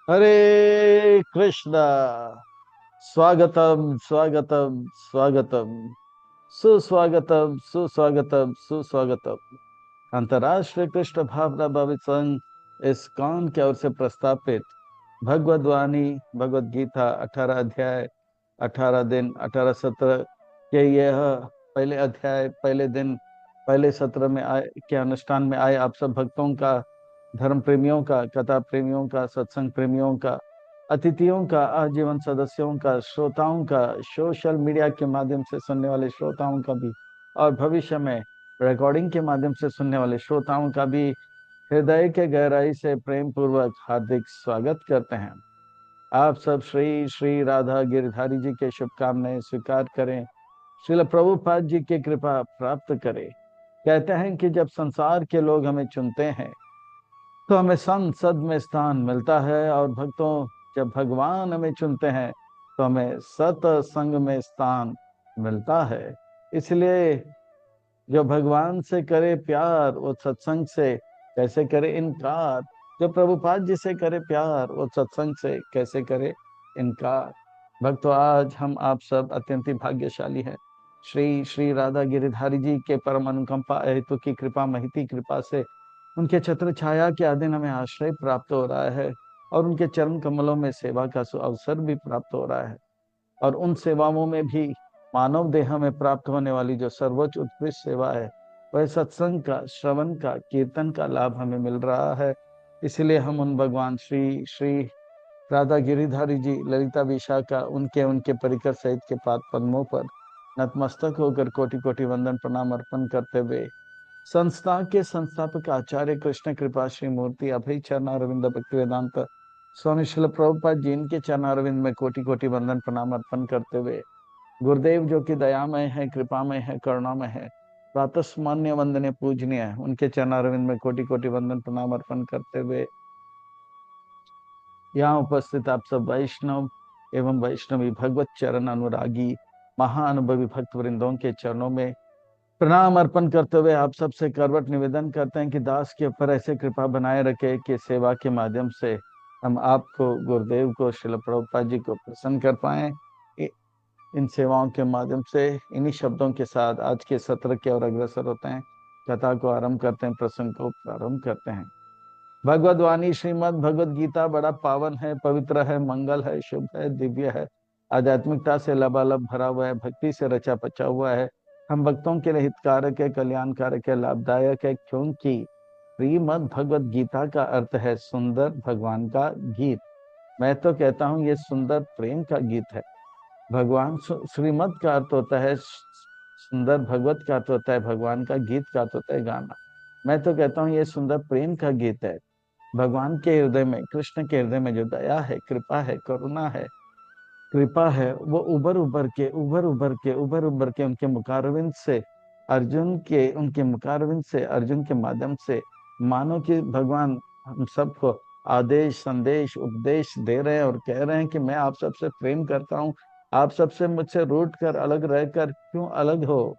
हरे कृष्णा। स्वागतम स्वागतम स्वागतम। सुस्वागतम सुस्वागतम सुस्वागतम। अंतर्राष्ट्रीय कृष्ण भावना भावित संघ इस्कॉन की ओर से प्रस्तापित भगवद वाणी भगवद गीता 18 अध्याय 18 दिन 18 सत्र के यह पहले अध्याय पहले दिन पहले सत्र में आए के अनुष्ठान में आए आप सब भक्तों का, धर्म प्रेमियों का, कथा प्रेमियों का, सत्संग प्रेमियों का, अतिथियों का, आजीवन सदस्यों का, श्रोताओं का, सोशल मीडिया के माध्यम से सुनने वाले श्रोताओं का भी, और भविष्य में रिकॉर्डिंग के माध्यम से सुनने वाले श्रोताओं का भी हृदय के गहराई से प्रेम पूर्वक हार्दिक स्वागत करते हैं। आप सब श्री श्री राधा गिरधारी जी के शुभकामनाएं स्वीकार करें, श्रील प्रभुपाद जी की कृपा प्राप्त करें। कहते हैं कि जब संसार के लोग हमें चुनते हैं तो हमें संसद में स्थान मिलता है, और भक्तों जब भगवान हमें चुनते हैं तो हमें सत्संग में स्थान मिलता है। इसलिए जो भगवान से करे प्यार वो सत्संग से कैसे करे इनकार, जो प्रभुपाद जी से करे प्यार वो सत्संग से कैसे करे इनकार। भक्तों, आज हम आप सब अत्यंत ही भाग्यशाली हैं। श्री श्री राधा गिरिधारी जी के परम अनुकंपा हेतु की कृपा महिती कृपा से उनके छत्र छाया के अधीन हमें आश्रय प्राप्त हो रहा है, और उनके चरण कमलों में सेवा का अवसर भी प्राप्त हो रहा है। और उन सेवाओं में भी मानव देह में प्राप्त होने वाली जो सर्वोच्च उत्कृष्ट सेवा है वह सत्संग का, श्रवण का, कीर्तन का लाभ हमें मिल रहा है। इसलिए हम उन भगवान श्री श्री राधा गिरिधारी जी, ललिता विशाखा, उनके उनके परिकर सहित के पाद पद्मों पर नतमस्तक होकर कोटि कोटि वंदन प्रणाम अर्पण करते हुए संस्था के संस्थापक आचार्य कृष्ण कृपा श्री मूर्ति अभय चरणारविंद भक्ति वेदांत स्वामी शिल प्रभुपाद जी इनके चरणारविंद में कोटि कोटि वंदन प्रणाम अर्पण करते हुए गुरुदेव जो कि दयामय है, कृपामय है, करुणामय है, प्रातस्मान्य वंदनीय पूजनीय है, उनके चरणारविंद में कोटि कोटि वंदन प्रणाम अर्पण करते हुए यहाँ उपस्थित आप सब वैष्णव एवं वैष्णवी भगवत चरण अनुरागी महाअनुभवी भक्त वृंदों के चरणों में प्रणाम अर्पण करते हुए आप सबसे करवट निवेदन करते हैं कि दास के ऊपर ऐसे कृपा बनाए रखे कि सेवा के माध्यम से हम आपको, गुरुदेव को, श्रील प्रभुपाद जी को प्रसन्न कर पाए। इन सेवाओं के माध्यम से इन्हीं शब्दों के साथ आज के सत्र के और अग्रसर होते हैं, कथा को आरंभ करते हैं, प्रसंग को प्रारंभ करते हैं। भगवद वाणी श्रीमद भगवद गीता बड़ा पावन है, पवित्र है, मंगल है, शुभ है, दिव्य है, आध्यात्मिकता से लबालब भरा हुआ है, भक्ति से रचा पचा हुआ है, हम भक्तों के लिए हितकारक है, कल्याणकारक है, लाभदायक है, क्योंकि श्रीमद भगवद गीता का अर्थ है सुंदर भगवान का गीत। मैं तो कहता हूँ ये सुंदर प्रेम का गीत है। भगवान श्रीमद का अर्थ होता है सुंदर, भगवत का अर्थ होता है भगवान का, गीत का अर्थ होता है गाना। मैं तो कहता हूँ ये सुंदर प्रेम का गीत है। भगवान के हृदय में, कृष्ण के हृदय में जो दया है, कृपा है, करुणा है, कृपा है, वो उबर उबर के उबर उबर के उबर उबर के उनके मुखारविंद से अर्जुन के, उनके मुखारविंद से अर्जुन के माध्यम से मानो कि भगवान हम सबको आदेश, संदेश, उपदेश दे रहे हैं और कह रहे हैं कि मैं आप सबसे प्रेम करता हूँ। आप सबसे मुझसे रूठ कर, अलग रहकर क्यों अलग हो?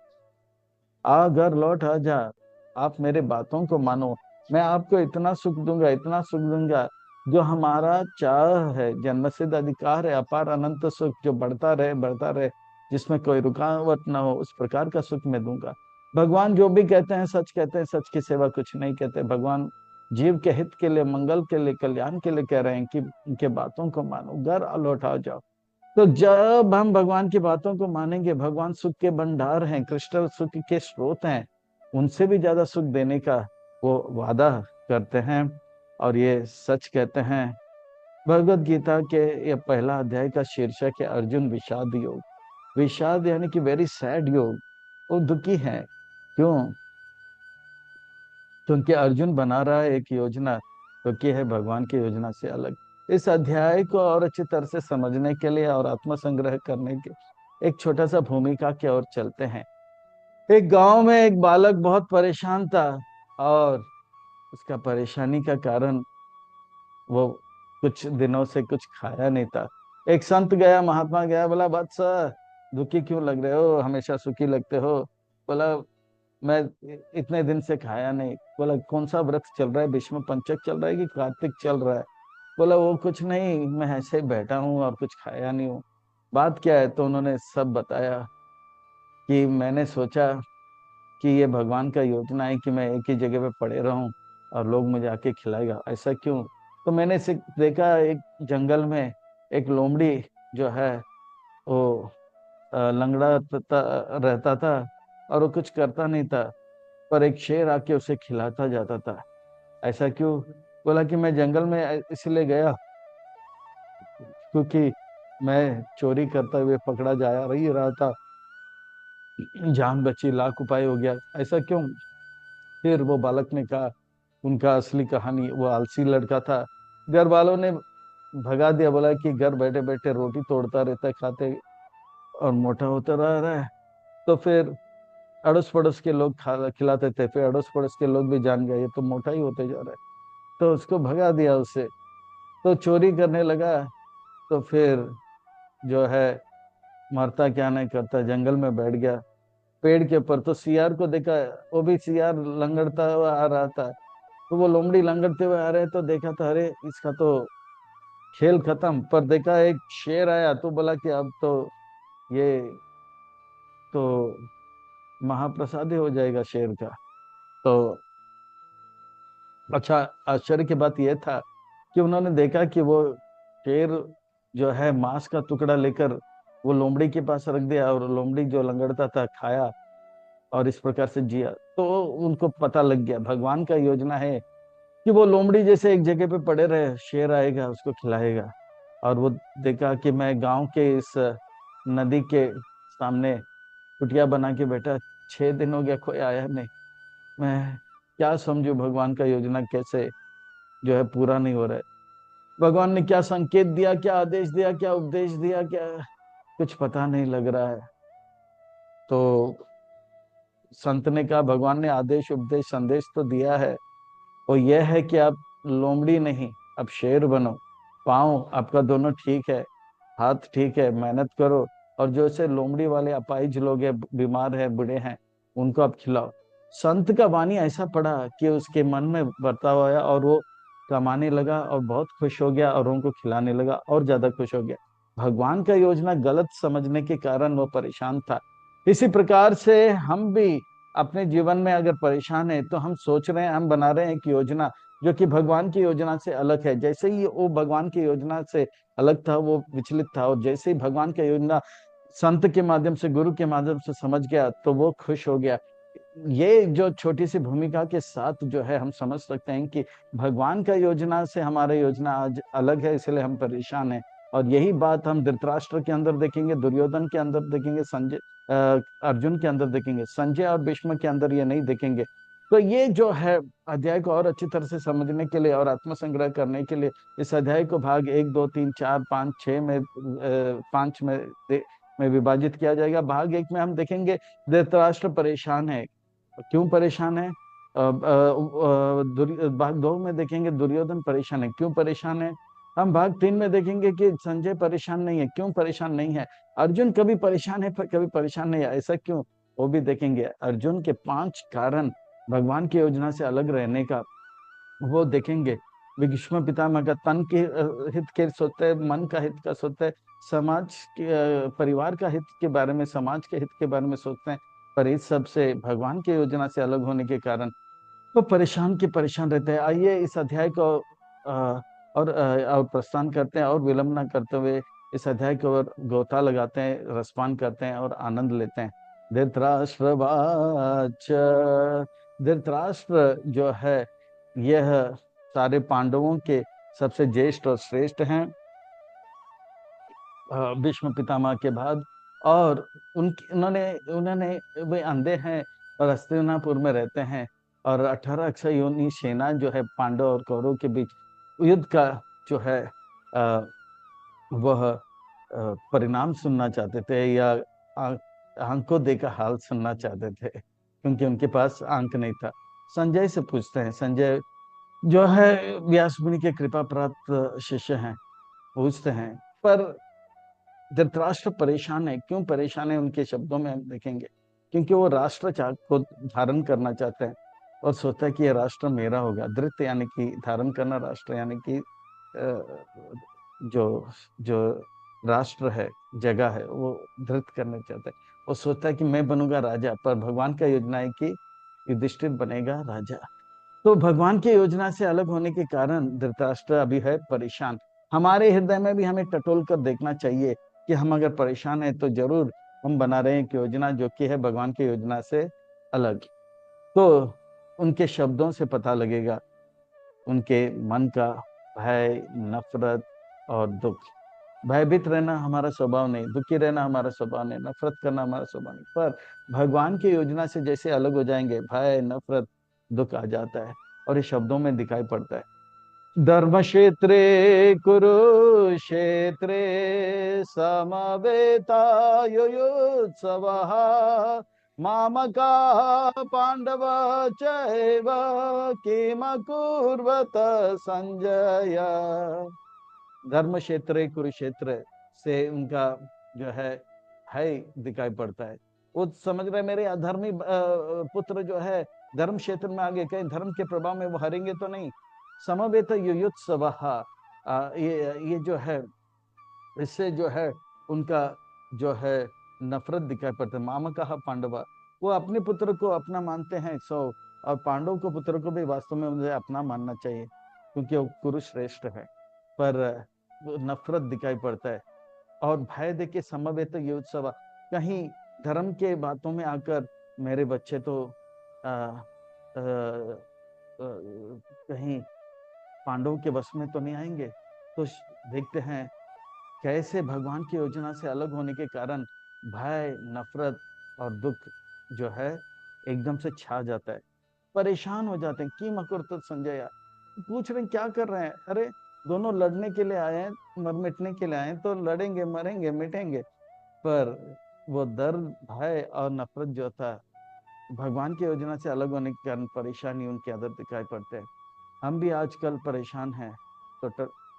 आ घर लौट आ जा, आप मेरे बातों को मानो। मैं आपको इतना सुख दूंगा, इतना सुख दूंगा जो हमारा चाह है, जन्मसिद्ध अधिकार है, अपार अनंत सुख जो बढ़ता रहे, जिसमें कोई रुकावट ना हो, उस प्रकार का सुख मैं दूंगा। भगवान जो भी कहते हैं सच कहते हैं, सच की सेवा कुछ नहीं कहते। भगवान जीव के हित के लिए, मंगल के लिए, कल्याण के लिए कह रहे हैं कि उनके बातों को मानो, घर लौट आ जाओ। तो जब हम भगवान की बातों को मानेंगे, भगवान सुख के भंडार हैं, कृष्ण सुख के स्रोत हैं, उनसे भी ज्यादा सुख देने का वो वादा करते हैं और ये सच कहते हैं। भगवत गीता के ये पहला अध्याय का शीर्षक है अर्जुन विषाद योग। विषाद यानी कि वेरी सैड योग। वो दुखी है। क्यों? क्योंकि अर्जुन बना रहा है एक योजना जो कि है भगवान की योजना से अलग। इस अध्याय को और अच्छी तरह से समझने के लिए और आत्मसंग्रह करने के एक छोटा सा भूमिका की ओर चलते हैं। एक गांव में एक बालक बहुत परेशान था, और उसका परेशानी का कारण वो कुछ दिनों से कुछ खाया नहीं था। एक संत गया, महात्मा गया, बोला वत्स, दुखी क्यों लग रहे हो, हमेशा सुखी लगते हो? बोला मैं इतने दिन से खाया नहीं। बोला कौन सा व्रत चल रहा है, भीष्म पंचक चल रहा है कि कार्तिक चल रहा है? बोला वो कुछ नहीं, मैं ऐसे ही बैठा हूँ और कुछ खाया नहीं हूँ। बात क्या है? तो उन्होंने सब बताया कि मैंने सोचा कि ये भगवान का योजना है कि मैं एक ही जगह पे पड़े रहूं और लोग मुझे आके खिलाएगा, ऐसा क्यों? तो मैंने से देखा एक जंगल में एक लोमड़ी जो है वो लंगड़ा रहता था और वो कुछ करता नहीं था, पर एक शेर आके उसे खिलाता जाता था। ऐसा क्यों? बोला कि मैं जंगल में इसलिए गया क्योंकि मैं चोरी करते हुए पकड़ा जा रही रहा था, जान बची लाख उपाय हो गया। ऐसा क्यों? फिर वो बालक ने कहा उनका असली कहानी, वो आलसी लड़का था, घर वालों ने भगा दिया, बोला कि घर बैठे बैठे रोटी तोड़ता रहता है, खाते और मोटा होता रह रहा है। तो फिर अड़ोस पड़ोस के लोग खा खिलाते थे, फिर अड़ोस पड़ोस के लोग भी जान गए ये तो मोटा ही होते जा रहा है, तो उसको भगा दिया उससे। तो चोरी करने लगा। तो फिर जो है मरता क्या नहीं करता, जंगल में बैठ गया पेड़ के ऊपर। तो सियार को देखा, वो भी सियार लंगड़ता हुआ आ रहा था, तो वो लोमड़ी लंगड़ते हुए आ रहे, तो देखा था अरे इसका तो खेल खत्म। पर देखा एक शेर आया तो बोला कि अब तो ये तो महाप्रसाद ही हो जाएगा शेर का। तो अच्छा, आश्चर्य की बात यह था कि उन्होंने देखा कि वो शेर जो है मांस का टुकड़ा लेकर वो लोमड़ी के पास रख दिया, और लोमड़ी जो लंगड़ता था खाया और इस प्रकार से जिया। तो उनको पता लग गया भगवान का योजना है कि वो लोमड़ी जैसे एक जगह पे पड़े रहे, शेर आएगा उसको खिलाएगा। और वो देखा कि मैं गांव के इस नदी के सामने कुटिया बना के बैठा, 6 दिन हो गया कोई आया नहीं। मैं क्या समझू भगवान का योजना कैसे जो है पूरा नहीं हो रहा है? भगवान ने क्या संकेत दिया, क्या आदेश दिया, क्या उपदेश दिया, क्या कुछ पता नहीं लग रहा है। तो संत ने कहा भगवान ने आदेश उपदेश संदेश तो दिया है, वो यह है कि आप लोमड़ी नहीं अब शेर बनो। पाँव आपका दोनों ठीक है, हाथ ठीक है, मेहनत करो, और जो ऐसे लोमड़ी वाले अपाहिज लोग हैं, बीमार है, बूढ़े हैं, उनको आप खिलाओ। संत का वाणी ऐसा पड़ा कि उसके मन में बर्ताव आया और वो कमाने लगा और बहुत खुश हो गया और उनको खिलाने लगा और ज्यादा खुश हो गया। भगवान का योजना गलत समझने के कारण वो परेशान था। इसी प्रकार से हम भी अपने जीवन में अगर परेशान है तो हम सोच रहे हैं, हम बना रहे हैं एक योजना जो कि भगवान की योजना से अलग है। जैसे ही वो भगवान की योजना से अलग था वो विचलित था, और जैसे ही भगवान की योजना संत के माध्यम से, गुरु के माध्यम से समझ गया तो वो खुश हो गया। ये जो छोटी सी भूमिका के साथ जो है हम समझ सकते हैं कि भगवान का योजना से हमारा योजना आज अलग है, इसलिए हम परेशान हैं। और यही बात हम धृतराष्ट्र के अंदर देखेंगे, दुर्योधन के अंदर देखेंगे, संजय अर्जुन के अंदर देखेंगे, संजय और भीष्म के अंदर ये नहीं देखेंगे। तो ये जो है अध्याय को और अच्छी तरह से समझने के लिए और आत्मसंग्रह करने के लिए इस अध्याय को भाग 1 2 3 4 5 6 में 5 में विभाजित किया जाएगा। भाग 1 में हम देखेंगे धृतराष्ट्र परेशान है, क्यों परेशान है। भाग 2 में देखेंगे दुर्योधन परेशान है, क्यों परेशान है। हम भाग 3 में देखेंगे कि संजय परेशान नहीं है, क्यों परेशान नहीं है। अर्जुन कभी परेशान है पर कभी परेशान नहीं है, ऐसा क्यों, वो भी देखेंगे। अर्जुन के 5 कारण भगवान की योजना से अलग रहने का वो देखेंगे। भीष्म पितामह का तन के हित के सोचते हैं, मन का हित का सोचते हैं, समाज के परिवार का हित के बारे में, समाज के हित के बारे में सोचते हैं। पर इस सब से भगवान की योजना से अलग होने के कारण वो परेशान के परेशान रहते हैं। आइए इस अध्याय को और प्रस्थान करते हैं और विलंब न करते हुए इस अध्याय को और गोता लगाते हैं, रसपान करते हैं और आनंद लेते हैं। धृतराष्ट्रवाच, धृतराष्ट्र जो है यह सारे पांडवों के सबसे ज्येष्ठ और श्रेष्ठ हैं, भीष्म पितामह के बाद। और उनकी उन्होंने उन्होंने वे अंधे हैं और हस्तिनापुर में रहते हैं, और 18 अक्षय योनि सेना जो है पांडव और कौरव के बीच युद्ध का जो है अ, वह परिणाम सुनना चाहते थे, या आ- आंखों देखकर हाल सुनना चाहते थे, क्योंकि उनके पास आंख नहीं था। संजय से पूछते हैं, संजय जो है व्यास मुनि के कृपा प्राप्त शिष्य हैं, पूछते हैं। पर धृतराष्ट्र परेशान है, क्यों परेशान है उनके शब्दों में हम देखेंगे। क्योंकि वो राष्ट्र को धारण करना चाहते हैं और सोचता है कि यह राष्ट्र मेरा होगा। धृत यानी कि धारण करना, राष्ट्र यानी कि जो जो राष्ट्र है, जगह है, वो धृत करना चाहता है। वो सोचता है कि मैं बनूंगा राजा, पर भगवान का योजना है कि युधिष्ठिर बनेगा राजा। तो भगवान की योजना से अलग होने के कारण धृतराष्ट्र अभी है परेशान। हमारे हृदय में भी हमें टटोल कर देखना चाहिए कि हम अगर परेशान हैं तो जरूर हम बना रहे हैं एक योजना जो कि है भगवान की योजना से अलग। तो उनके शब्दों से पता लगेगा उनके मन का भय, नफरत और दुख। भयभीत रहना हमारा स्वभाव नहीं, दुखी रहना हमारा स्वभाव नहीं, नफरत करना हमारा स्वभाव नहीं, पर भगवान की योजना से जैसे अलग हो जाएंगे, भय, नफरत, दुख आ जाता है और ये शब्दों में दिखाई पड़ता है। धर्म क्षेत्रे कुरुक्षेत्रे समवेतायुयुत्सवः मामका पांडव चैव किमकुर्वत संजय। धर्म क्षेत्र कुरुक्षेत्र से उनका जो है दिखाई पड़ता है। वो समझ रहे मेरे अधर्मी पुत्र जो है धर्म क्षेत्र में आगे, कहीं धर्म के प्रभाव में वो हारेंगे तो नहीं। समवेत युयुत्सव, ये जो है इससे जो है उनका जो है नफरत दिखाई पड़ता है। मामा कहा पांडवा, वो अपने पुत्र को अपना मानते हैं सो, और पांडव को पुत्र को भी वास्तव में मुझे अपना मानना चाहिए क्योंकि वो कुरुश्रेष्ठ है, पर नफरत दिखाई पड़ता है। और भय देखे समवेत युत्सव, कहीं धर्म के बातों में आकर मेरे बच्चे तो आ, आ, कहीं पांडवों के वश में तो नहीं आएंगे। तो देखते हैं कैसे भगवान की योजना से अलग होने के कारण भय, नफरत और दुख जो है एकदम से छा जाता है। परेशान हो जाते हैं कि मकुर तो संजय, पूछ रहे हैं क्या कर रहे हैं। अरे दोनों लड़ने के लिए आए हैं, मर मिटने के लिए आए हैं, तो लड़ेंगे, मरेंगे, मिटेंगे। पर वो दर्द, भय और नफरत जो था भगवान की योजना से अलग होने के कारण परेशानी उनके अंदर दिखाई पड़ते हैं। हम भी आजकल परेशान हैं तो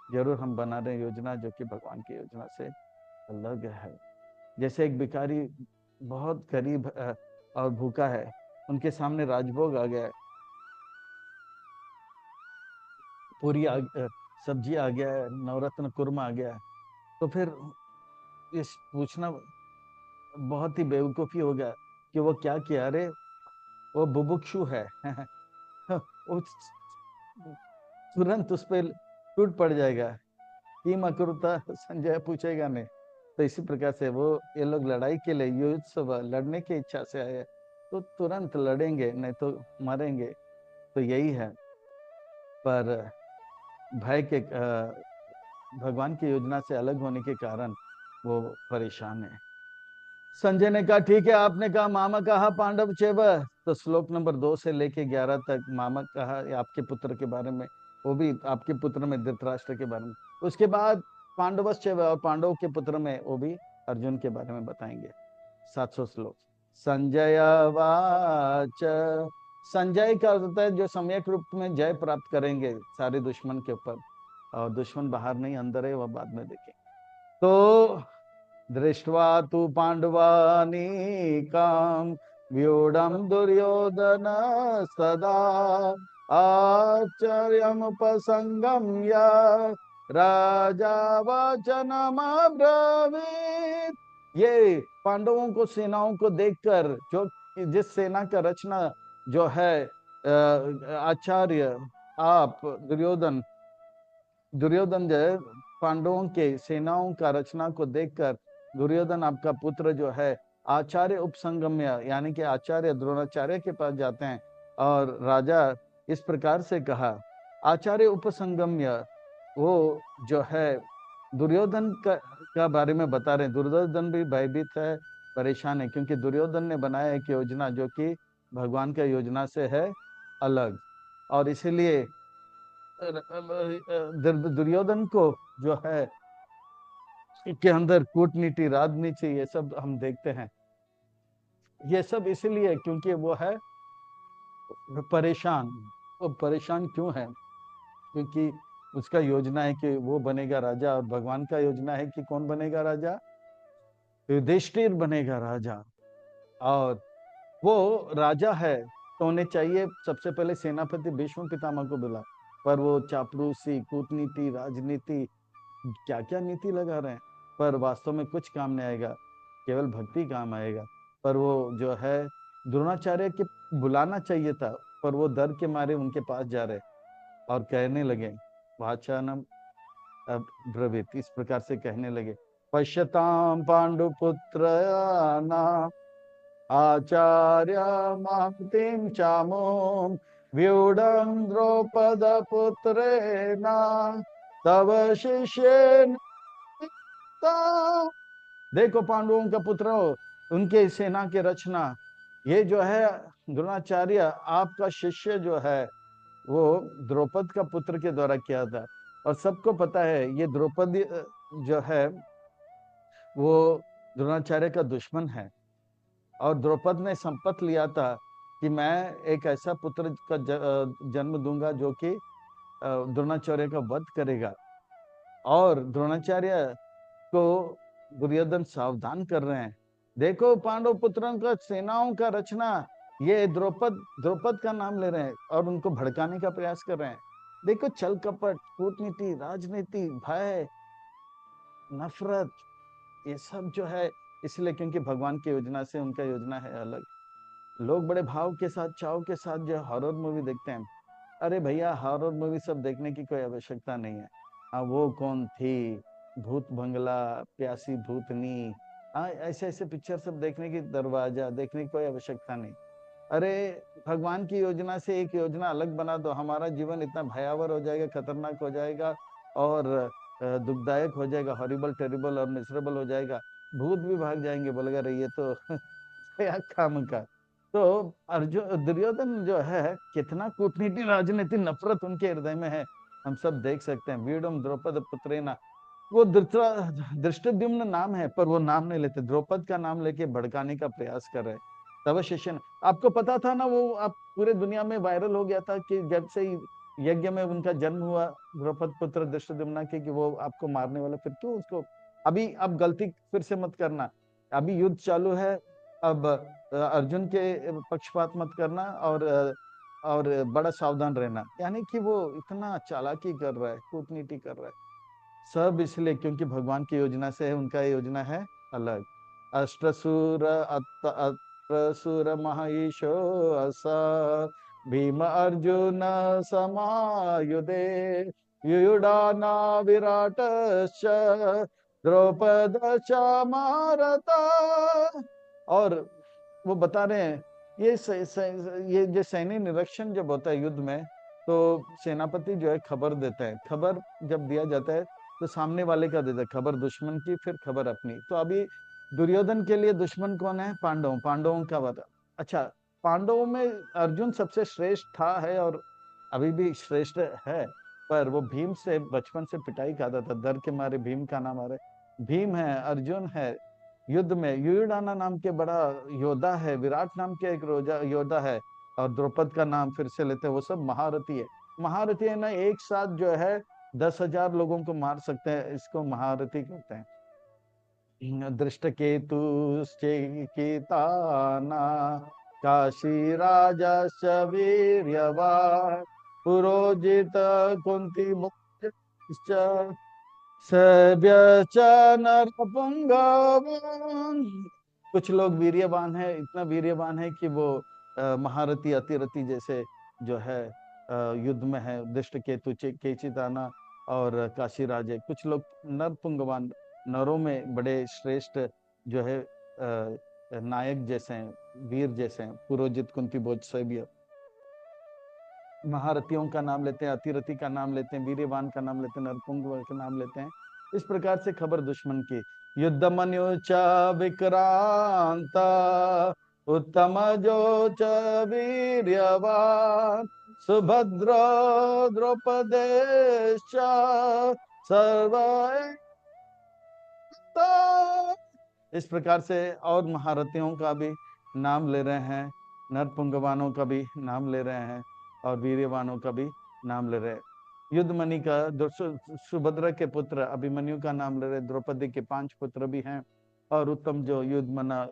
जरूर हम बना रहे हैं योजना जो कि भगवान की योजना से अलग है। जैसे एक भिखारी बहुत गरीब और भूखा है, उनके सामने राजभोग आ गया है, पूरी सब्जी आ गया है, नवरत्न कुरमा आ गया है, तो फिर इस पूछना बहुत ही बेवकूफी हो गया कि वो क्या किया। अरे वो बुभुक्षु है वो तुरंत उस पर टूट पड़ जाएगा कि मकरुता, संजय पूछेगा नहीं। तो इसी प्रकार से वो ये लोग लड़ाई के लिए, युद्ध लड़ने की इच्छा से आए, तो तुरंत लड़ेंगे नहीं तो मरेंगे। तो यही है, पर भय के भगवान की योजना से अलग होने के कारण वो परेशान है। संजय ने कहा ठीक है, आपने कहा मामा कहा पांडव चेव, तो श्लोक नंबर 2 से लेके 11 तक मामा कहा आपके पुत्र के बारे में, वो भी आपके पुत्र में धृतराष्ट्र के बारे में। उसके बाद पांडवस चेव, और पांडव के पुत्र में वो भी अर्जुन के बारे में बताएंगे। 700 श्लोक। संजय वाच, संजय का अर्थ होता है जो सम्यक रूप में जय प्राप्त करेंगे सारे दुश्मन के ऊपर, और दुश्मन बाहर नहीं अंदर है, वह बाद में देखें। तो दृष्ट्वा तु पाण्डवानीकां व्यूढं दुर्योधन सदा आश्चर्यमुपसंगम्य राजा वचनमब्रवीत्। ये पांडवों को, सेनाओं को देखकर, जो जिस सेना का रचना जो है आचार्य आप दुर्योधन, दुर्योधन जो है पांडवों के सेनाओं का रचना को देखकर दुर्योधन आपका पुत्र जो है आचार्य उपसंगम्य, यानी कि आचार्य द्रोणाचार्य के पास जाते हैं और राजा इस प्रकार से कहा। आचार्य उपसंगम्य वो जो है दुर्योधन का बारे में बता रहे हैं। दुर्योधन भी भयभीत है, परेशान है, क्योंकि दुर्योधन ने बनाया एक योजना जो कि भगवान का योजना से है अलग, और इसीलिए दुर्योधन को जो है के अंदर कूटनीति, राजनीति, ये सब हम देखते हैं। ये सब इसलिए क्योंकि वो है परेशान। वो परेशान क्यों है? क्योंकि उसका योजना है कि वो बनेगा राजा, और भगवान का योजना है कि कौन बनेगा राजा? युधिष्ठिर बनेगा राजा। और वो राजा है तो उन्हें चाहिए सबसे पहले सेनापति भीष्म पितामह को बुला, पर वो चापलूसी, कूटनीति, राजनीति, क्या क्या नीति लगा रहे हैं, पर वास्तव में कुछ काम नहीं आएगा, केवल भक्ति काम आएगा। पर वो जो है द्रोणाचार्य के बुलाना चाहिए था, पर वो डर के मारे उनके पास जा रहे और कहने लगे, वाचानम ब्रवीत, इस प्रकार से कहने लगे, पश्यताम पांडुपुत्र नाम आचार्य महतीम चामोम व्यूढ़ं द्रौपद पुत्रेण तव शिष्येन। देखो पांडवों का पुत्र हो, उनके सेना के रचना, ये जो है द्रोणाचार्य आपका शिष्य जो है वो द्रौपद का पुत्र के द्वारा किया था। और सबको पता है ये द्रौपदी जो है वो द्रोणाचार्य का दुश्मन है, और द्रौपद ने संपत लिया था कि मैं एक ऐसा पुत्र का जन्म दूंगा जो कि द्रोणाचार्य का वध करेगा। और द्रोणाचार्य को दुर्योधन सावधान कर रहे हैं, देखो पांडव पुत्रों का सेनाओं का रचना, ये द्रौपद द्रौपद का नाम ले रहे हैं और उनको भड़काने का प्रयास कर रहे हैं। देखो छल कपट, कूटनीति, राजनीति, भय, नफरत, ये सब जो है इसलिए क्योंकि भगवान की योजना से उनका योजना है अलग। लोग बड़े भाव के साथ, चाव के साथ जो हॉरर मूवी देखते हैं, अरे भैया हॉरर मूवी सब देखने की कोई आवश्यकता नहीं है। हाँ वो कौन थी, भूत बंगला, प्यासी भूतनी, हाँ ऐसे ऐसे पिक्चर सब देखने की, दरवाजा देखने की कोई आवश्यकता नहीं। अरे भगवान की योजना से एक योजना अलग बना दो, हमारा जीवन इतना भयावह हो जाएगा, खतरनाक हो जाएगा और दुखदायक हो जाएगा, हॉरिबल टेरिबल और मिसरेबल हो जाएगा, भूत भी भाग जाएंगे, बोलेगा रही है तो क्या काम का। तो अर्जुन दुर्योधन जो है कितना कूटनीति, राजनीति, नफरत उनके हृदय में है, हम सब देख सकते हैं। वीरम द्रौपद पुत्रेना, वो धृष्टद्युम्न नाम है पर वो नाम नहीं लेते, द्रौपद का नाम लेके भड़काने का प्रयास कर रहे। तब शिष्य, आपको पता था ना, वो आप पूरे दुनिया में वायरल हो गया था कि जब से यज्ञ में उनका जन्म हुआ द्रौपद पुत्र धृष्टद्युम्न के, कि वो आपको मारने वाला, फिर क्यों उसको, अभी अब गलती फिर से मत करना, अभी युद्ध चालू है, अब अर्जुन के पक्षपात मत करना और बड़ा सावधान रहना। यानी कि वो इतना चालाकी कर रहा है, कूटनीति कर रहा है, सब इसलिए क्योंकि भगवान की योजना से है, उनका योजना है अलग। अष्टसुर अत्रसुर महिषो असा भीम अर्जुन समायुधे युयुडाना विराटश्च द्रौपद मारता। और वो बता रहे हैं ये जो सैनिक निरीक्षण जब होता है युद्ध में, तो सेनापति जो है खबर देता है, खबर जब दिया जाता है तो सामने वाले का देता है, खबर दुश्मन की फिर खबर अपनी। तो अभी दुर्योधन के लिए दुश्मन कौन है, पांडवों का बता। अच्छा, पांडवों में अर्जुन सबसे श्रेष्ठ था है और अभी भी श्रेष्ठ है, पर वो भीम से बचपन से पिटाई खाता था, डर के मारे भीम का नाम आ रहा है। भीम है, अर्जुन है, युद्ध में युयुडाना नाम के बड़ा योद्धा है, विराट नाम के एक योद्धा है, और द्रौपद का नाम फिर से लेते हैं, वो सब महारथी है। महारथी है ना, एक साथ जो है 10,000 लोगों को मार सकते हैं, इसको महारथी कहते हैं। दृष्ट केतु काशी राजश्च वीर्यवान् पुरोजित कुंती सभ्यश्च नरपुंगवान्। कुछ लोग वीर्यवान है, इतना वीर्यवान है कि वो महारथी, अतिरथी जैसे जो है युद्ध में है, दृष्ट केतु, केचिताना और काशी राजे। कुछ लोग नरपुंगवान, नरों में बड़े श्रेष्ठ जो है नायक जैसे हैं, वीर जैसे हैं, पुरोजित कुंती भोज सभ्य। महारथियों का नाम लेते हैं, अतिरथी का नाम लेते हैं, वीर्यवान का नाम लेते हैं, नरपुंग का नाम लेते हैं। इस प्रकार से खबर दुश्मन की। युद्ध मनुच विक्रांत उत्तम जो च वीर्यवान सुभद्र द्रौपदेश्च सर्व। इस प्रकार से और महारथियों का भी नाम ले रहे हैं, नरपुंगवानों का भी नाम ले रहे हैं और वीर्यवानों का भी नाम ले रहे हैं। युद्धमणि का सुभद्रा के पुत्र अभिमन्यु का नाम ले रहे, द्रौपदी के 5 पुत्र भी हैं, और उत्तम जो युद्धमना,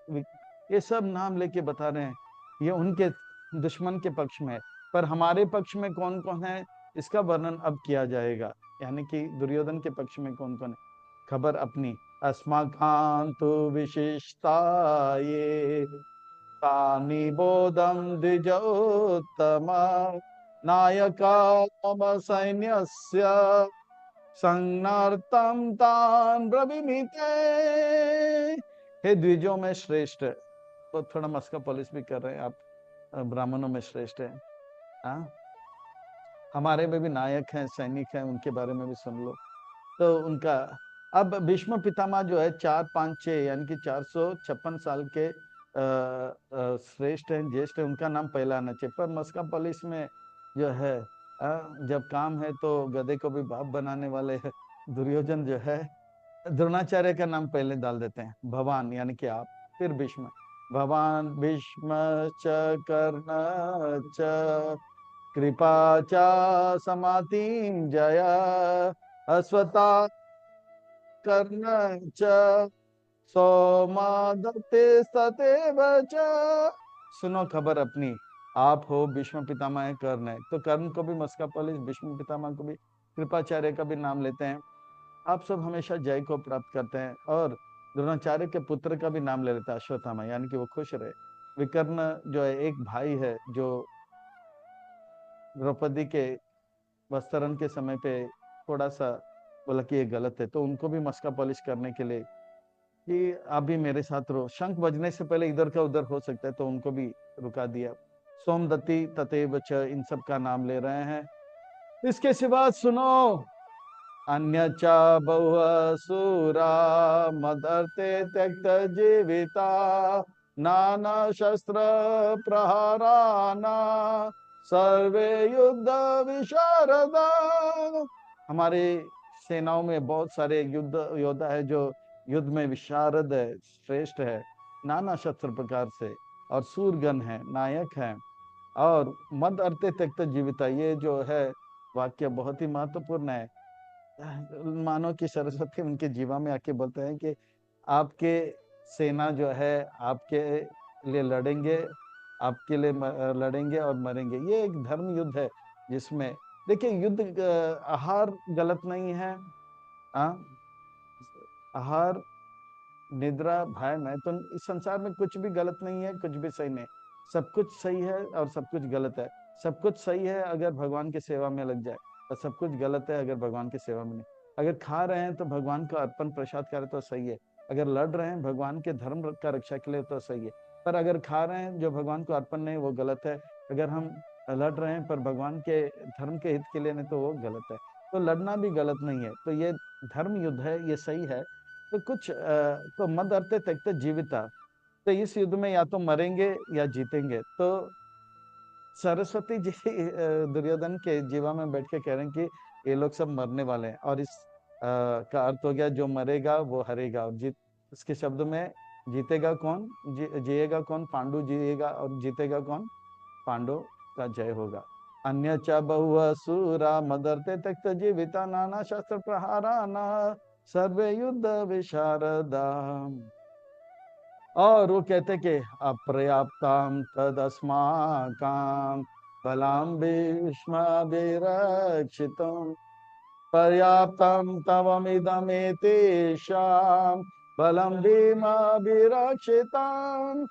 ये सब नाम लेके बता रहे हैं। ये उनके दुश्मन के पक्ष में है, पर हमारे पक्ष में कौन कौन है इसका वर्णन अब किया जाएगा, यानी कि दुर्योधन के पक्ष में कौन कौन है। खबर अपनी, अस्माकांतु विशिष्टा ये तानि बोधम द्विजोत्तमा नायका मम सैन्यस्य संज्ञार्थम तान ब्रवीमीते। हे द्विजों में श्रेष्ठ, तो थोड़ा मस्का पॉलिश भी कर रहे हैं आप, ब्राह्मणों में श्रेष्ठ है। हाँ, हमारे में भी नायक हैं, सैनिक हैं, उनके बारे में भी सुन लो। तो उनका अब भीष्म पितामह जो है 456 यानी कि 456 साल के श्रेष्ठ हैं, ज्येष्ठ है, उनका नाम पहला आना चाहिए। पर मस्का पॉलिश में जो है जब काम है तो गधे को भी बाप बनाने वाले दुर्योधन जो है द्रोणाचार्य का नाम पहले डाल देते हैं, भगवान यानी कि आप, फिर भीष्म। भगवान भीष्म च कर्ण च कृपा च समातिं जया अश्वता कर्ण च सौमादते सतेव च। सुनो खबर अपनी, आप हो भीष्म पितामह कर्ण है, तो कर्ण को भी मस्का पॉलिश, भीष्म पितामह को भी कृपाचार्य का भी नाम लेते हैं। आप सब हमेशा जय को प्राप्त करते हैं, और द्रोणाचार्य के पुत्र का भी नाम ले लेता है अश्वत्थामा, यानी कि वो खुश रहे। विकर्ण जो है एक भाई है, जो द्रौपदी के वस्त्रण के समय पे थोड़ा सा बोला कि ये गलत है, तो उनको भी मस्का पॉलिश करने के लिए कि आप भी मेरे साथ रहो, शंख बजने से पहले इधर का उधर हो सकता है, तो उनको भी रुका दिया। सोमदत्ती तथैव च, इन सब का नाम ले रहे हैं। इसके सिवा सुनो, अन्य च बहु सुरा मदर्ते त्यक्त जीविता नाना शस्त्र प्रहाराना सर्वे युद्ध विशारदा। हमारे सेनाओं में बहुत सारे युद्ध योद्धा है जो युद्ध में विशारद है, श्रेष्ठ है, नाना शस्त्र प्रकार से, और सूरगन है, नायक है, और मद अर्थे त्यक्त जीविता, ये जो है वाक्य बहुत ही महत्वपूर्ण है। मानो कि सरस्वती उनके जीवा में आके बोलते हैं कि आपके सेना जो है आपके लिए लड़ेंगे, आपके लिए लड़ेंगे और मरेंगे। ये एक धर्म युद्ध है जिसमें देखिए युद्ध आहार गलत नहीं है, आ? आहार निद्रा भय में तो इस संसार में कुछ भी गलत नहीं है, कुछ भी सही नहीं, सब कुछ सही है और सब कुछ गलत है। सब कुछ सही है अगर भगवान की सेवा में लग जाए, और सब कुछ गलत है अगर भगवान की सेवा में नहीं। अगर खा रहे हैं तो भगवान का अर्पण प्रसाद करें तो सही है, अगर लड़ रहे हैं भगवान के धर्म का रक्षा के लिए तो सही है। पर अगर खा रहे हैं जो भगवान को अर्पण नहीं, वो गलत है। अगर हम लड़ रहे हैं पर भगवान के धर्म के हित के लिए नहीं, तो वो गलत है। तो लड़ना भी गलत नहीं है, तो ये धर्म युद्ध है, ये सही है। तो कुछ तो मद अर्थे त्यक्त जीविता, तो इस युद्ध में या तो मरेंगे या जीतेंगे। तो सरस्वती जी दुर्योधन के जीवा में बैठ के कह रहे हैं कि ये लोग सब मरने वाले हैं, और इस का अर्थ हो गया जो मरेगा वो हरेगा, और जीत, इसके शब्द में जीतेगा कौन, जिएगा कौन, पांडु जिएगा, और जीतेगा कौन, पांडव का जय होगा। अन्य च बहु सुरा मदर्ते त्यक्त जीविता नाना शस्त्र प्रहारा ना सर्वे युद्ध विशारदा। और वो कहते कि अपर्याप्तम तदस्माकं बलम भीष्म विरक्षितम् पर्याप्तम तवमिदमेतेषां बलम भीमा विरक्षितम्।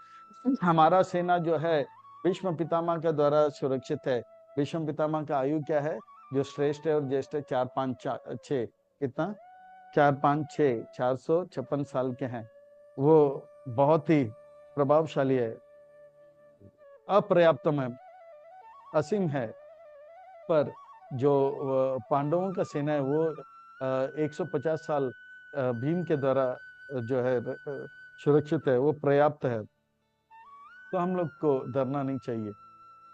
हमारा सेना जो है भीष्म पितामह के द्वारा सुरक्षित है। भीष्म पितामह का आयु क्या है, जो श्रेष्ठ है और ज्येष्ठ है, 456 कितना, 456 456 साल के हैं। वो बहुत ही प्रभावशाली है, अपर्याप्तम है, असीम है। पर जो पांडवों का सेना है वो 150 साल भीम के द्वारा जो है सुरक्षित है, वो पर्याप्त है। तो हम लोग को डरना नहीं चाहिए।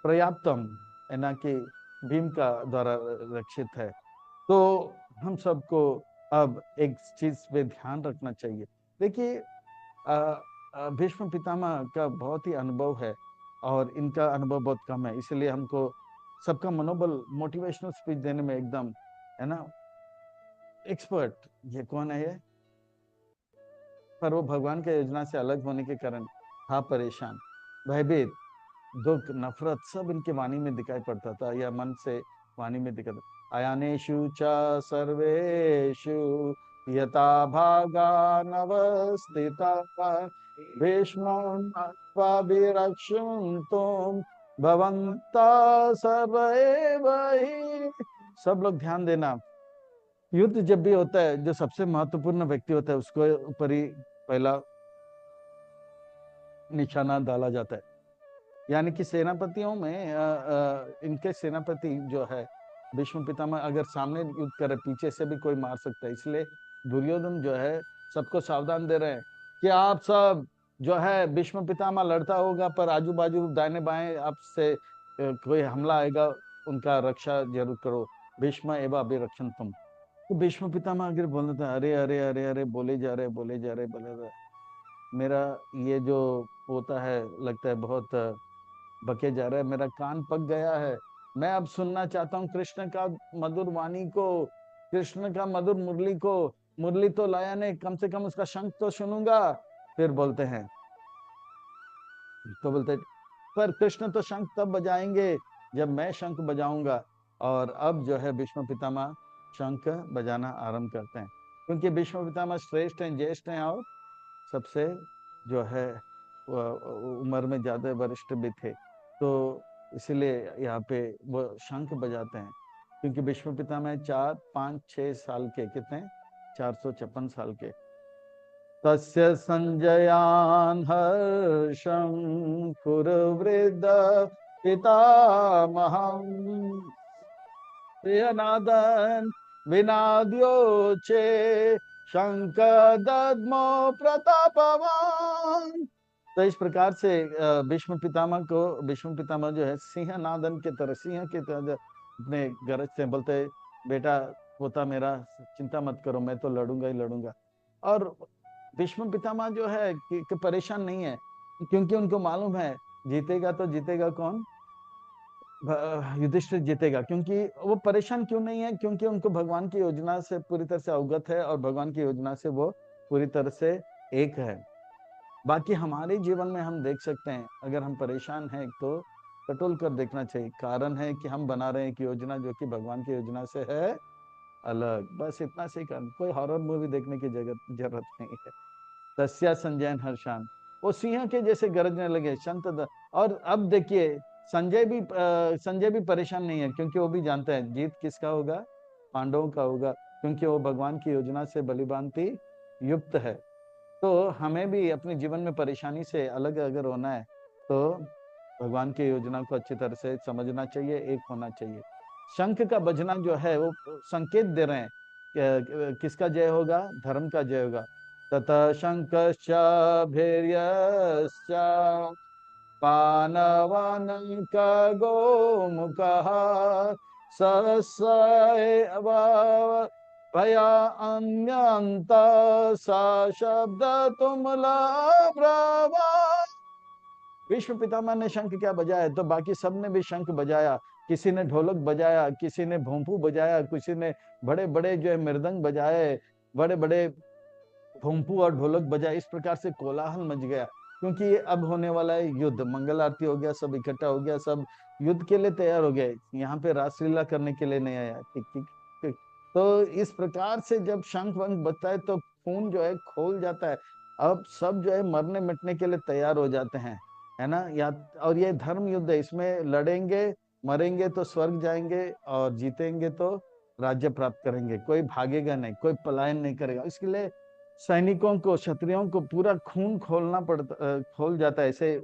पर्याप्तम है ना कि भीम का द्वारा रक्षित है। तो हम सबको अब एक चीज पे ध्यान रखना चाहिए। देखिए भीष्म पितामह का बहुत ही अनुभव है, और इनका अनुभव बहुत कम है, इसलिए हमको सबका मनोबल मोटिवेशनल स्पीच देने में एकदम, है ना, एक्सपर्ट। ये कौन है ये, पर वो भगवान के योजना से अलग होने के कारण था परेशान, भयभीत, दुख, नफरत सब इनके वाणी में दिखाई पड़ता था, या मन से वाणी में दिक्कत। अयानेषु च सर्वेषु यथा भागा नवस्थिताः भीष्मं भवन्तः सर्व एव हि। सब लोग ध्यान देना, युद्ध जब भी होता है, जो सबसे महत्वपूर्ण व्यक्ति होता है उसको ऊपर ही पहला निशाना डाला जाता है। यानी कि सेनापतियों में इनके सेनापति जो है भीष्म पितामह, अगर सामने युद्ध करे पीछे से भी कोई मार सकता है। इसलिए दुर्योधन जो है सबको सावधान दे रहे हैं कि आप सब जो है भीष्म पितामह लड़ता होगा, पर आजू बाजू दाहिने बाएं आपसे कोई हमला आएगा, उनका रक्षा जरूर करो। भीष्म एवं अभिरक्षण तुम। तो भीष्म पितामह अगर बोलता था, अरे अरे अरे अरे बोले जा रहे बोले जा रहे बोले जा रहे, मेरा ये जो होता है लगता है बहुत बके जा रहा है, मेरा कान पक गया है। मैं अब सुनना चाहता हूँ कृष्ण का मधुर वाणी को, कृष्ण का मधुर मुरली को। मुरली तो लाया नहीं, कम से कम उसका शंख तो सुनूंगा। फिर बोलते हैं, तो बोलते पर कृष्ण तो शंख तब बजाएंगे जब मैं शंख बजाऊंगा। और अब जो है भीष्म पितामह शंख बजाना आरंभ करते हैं, क्योंकि भीष्म पितामह श्रेष्ठ हैं, ज्येष्ठ हैं, और सबसे जो है उम्र में ज्यादा वरिष्ठ भी थे। तो इसलिए यहाँ पे वो शंख बजाते हैं, क्योंकि भीष्म पितामह 4 5 6 साल के, कितने 456 साल के। तस्य संजयान हर्षं कुरुवृद्ध पितामहं प्रियनादन विनाद्योचे शंख दद्मो प्रतापवान। तो इस प्रकार से भीष्म पितामह को, भीष्म पितामह जो है सिंह नादन की तरह, सिंह की तरह अपने गरज से बोलते, बेटा पोता मेरा चिंता मत करो, मैं तो लड़ूंगा ही लड़ूंगा। और भीष्म पितामह जो है कि परेशान नहीं है, क्योंकि उनको मालूम है जीतेगा तो जीतेगा कौन, युधिष्ठिर जीतेगा। क्योंकि वो परेशान क्यों नहीं है, क्योंकि उनको भगवान की योजना से पूरी तरह से अवगत है, और भगवान की योजना से वो पूरी तरह से एक है। बाकी हमारे जीवन में हम देख सकते हैं, अगर हम परेशान हैं तो टटोल कर देखना चाहिए। कारण है कि हम बना रहे हैं एक योजना जो कि भगवान की योजना से है अलग। बस इतना से कारण, कोई हॉरर मूवी देखने की जरूरत नहीं है। तस्या संजयन हर्षान, वो सिंह के जैसे गरजने लगे संत। और अब देखिए संजय भी परेशान नहीं है, क्योंकि वो भी जानता है जीत किसका होगा, पांडवों का होगा, क्योंकि वो भगवान की योजना से बलिभांति युक्त है। तो हमें भी अपने जीवन में परेशानी से अलग अगर होना है तो भगवान की योजना को अच्छी तरह से समझना चाहिए, एक होना चाहिए। शंख का बजना जो है वो संकेत दे रहे हैं किसका जय होगा, धर्म का जय होगा। तथा शंखश्च भैर्यश्च पानवानक गोमुखः सहस्रैव भया अन्यन्त सा शब्द तुमला ब्रवा। विश्व पितामह ने शंख क्या बजाया, तो बाकी सब ने भी शंख बजाया। किसी ने ढोलक बजाया, किसी ने भोंपू बजाया, किसी ने बड़े बड़े जो है मृदंग बजाए, बड़े बड़े भोंपू और ढोलक बजाए। इस प्रकार से कोलाहल मच गया, क्योंकि ये अब होने वाला है युद्ध। मंगल आरती हो गया, सब इकट्ठा हो गया, सब युद्ध के लिए तैयार हो गए। यहाँ पे रासलीला करने के लिए नहीं आया। ठीक ठीक ठीक। तो इस प्रकार से जब शंख वंख बजता है तो खून जो है खोल जाता है। अब सब जो है मरने मिटने के लिए तैयार हो जाते हैं, है ना। या और ये धर्म युद्ध है, इसमें लड़ेंगे, मरेंगे तो स्वर्ग जाएंगे, और जीतेंगे तो राज्य प्राप्त करेंगे। कोई भागेगा नहीं, कोई पलायन नहीं करेगा। इसके लिए सैनिकों को, क्षत्रियों को पूरा खून खोलना पड़ता, खोल जाता है ऐसे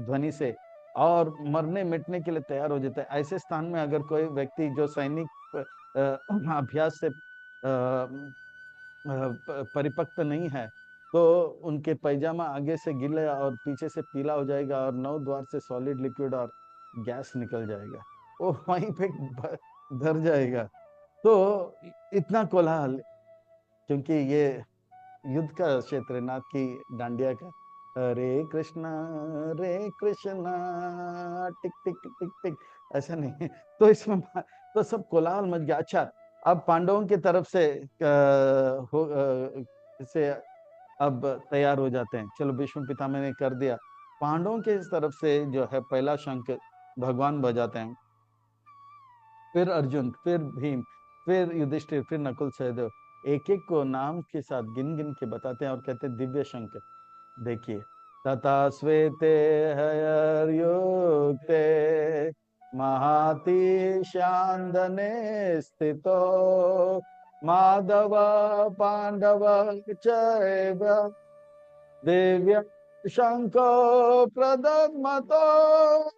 ध्वनि से, और मरने मिटने के लिए तैयार हो जाता है। ऐसे स्थान में अगर कोई व्यक्ति जो सैनिक अभ्यास से परिपक्व नहीं है, तो उनके पैजामा आगे से गीला और पीछे से पीला हो जाएगा, और 9 द्वार से सॉलिड लिक्विड और गैस निकल जाएगा, वो वहीं पे धर जाएगा। तो इतना कोलाहल, क्योंकि ये युद्ध का क्षेत्र, नाथ की डांडिया का। हरे कृष्णा टिक टिक टिक टिक, ऐसा नहीं है। तो इसमें तो सब कोलाहल मच गया। अच्छा, अब पांडवों की तरफ से से अब तैयार हो जाते हैं। चलो भीष्म पितामह ने कर दिया। पांडवों के तरफ से जो है पहला शंख भगवान बजाते हैं। फिर अर्जुन, फिर भीम, फिर युधिष्ठिर, फिर नकुल सहदेव, एक एक को नाम के साथ गिन गिन के बताते हैं और कहते हैं दिव्य शंख। देखिए, तथा श्वेते हयर्युक्ते महाति शांदने स्थितो माधव पांडव चैव दिव्य शंको प्रदद्मतो।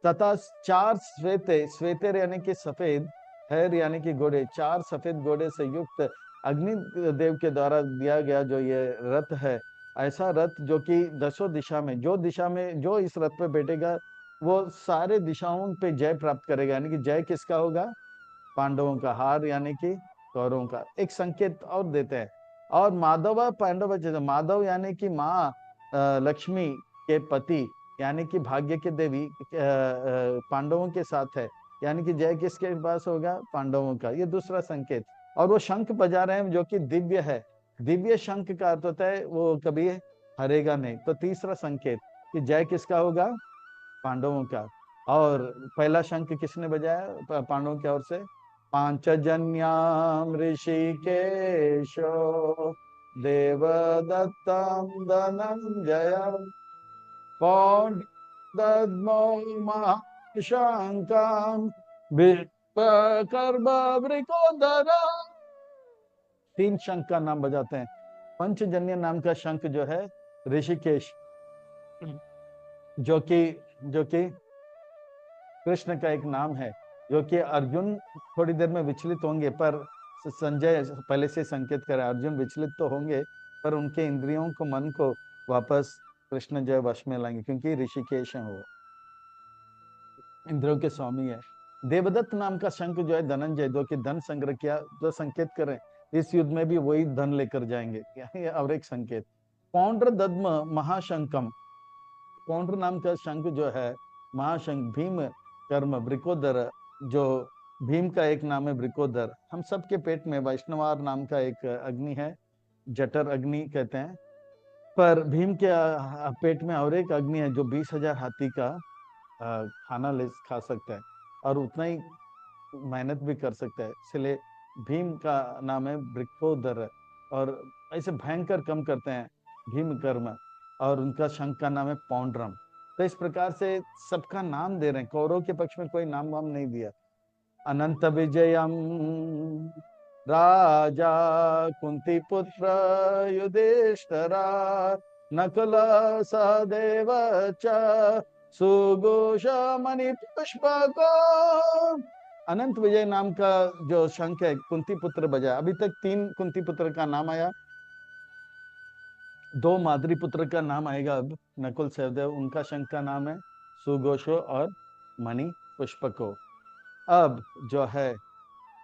तथा चार श्वेते, श्वेते यानी कि सफेद, हैर यानी कि घोड़े, चार सफेद घोड़े से युक्त अग्नि देव के द्वारा दिया गया जो ये रथ है, ऐसा रथ जो कि दसों दिशा में, जो दिशा में जो इस रथ पे बैठेगा वो सारे दिशाओं पे जय प्राप्त करेगा। यानी कि जय किसका होगा? पांडवों का। हार यानी कि कौरवों का। एक संकेत और देते हैं, और माधव पांडव, जैसे माधव यानी कि माँ लक्ष्मी के पति, यानी कि भाग्य के देवी पांडवों के साथ है। यानी कि जय किसके पास होगा? पांडवों का। ये दूसरा संकेत। और वो शंख बजा रहे हैं जो कि दिव्य है। दिव्य शंख का अर्थ होता है वो कभी हरेगा नहीं। तो तीसरा संकेत कि जय किसका होगा? पांडवों का। और पहला शंख किसने बजाया पांडवों की ओर से? पांचजन्याम ऋषिकेशो देवदत्तम धनंजय पौंड दद्मो महाशंकाम विश्वकर्म वृकोदरा। तीन शंख का नाम बजाते हैं। पंचजन्य नाम का शंख जो है ऋषिकेश, जो कि कृष्ण का एक नाम है, जो कि अर्जुन थोड़ी देर में विचलित होंगे, पर संजय पहले से संकेत करे अर्जुन विचलित तो होंगे, पर उनके इंद्रियों को, मन को वापस कृष्ण जो वश में लाएंगे, क्योंकि ऋषिकेश है वो, इंद्रियों के स्वामी है। देवदत्त नाम का शंख जो है धनंजय, जो कि धन संग्रह किया, जो संकेत करें इस युद्ध में भी वही धन लेकर जाएंगे। और एक संकेत पौंड्र दद्म महाशंकम, पौंड्र नाम का शंख जो है महाशंख, भीम कर्म वृकोदर, जो भीम का एक नाम है वृकोदर। हम सबके पेट में वैष्णवार नाम का एक अग्नि है, जठर अग्नि कहते हैं, पर भीम के पेट में और एक अग्नि है जो 20,000 हाथी का खाना ले खा सकता है और उतना ही मेहनत भी कर सकता है। इसलिए भीम का नाम है वृकोदर। और ऐसे भयंकर कम करते हैं भीम कर्म, और उनका शंख का नाम है पौंड्रम। तो इस प्रकार से सबका नाम दे रहे हैं, कौरव के पक्ष में कोई नाम वाम नहीं दिया। अनंत विजयम राजा कुंती पुत्र युधिष्ठिरा नकुल सहदेव च सुघोष मणि पुष्पको। अनंत विजय नाम का जो शंख है कुंती पुत्र बजा। अभी तक 3 कुंती पुत्र का नाम आया, 2 माद्री पुत्र का नाम आएगा अब, नकुल सहदेव, उनका शंख का नाम है सुघोषो और मणि पुष्पको। अब जो है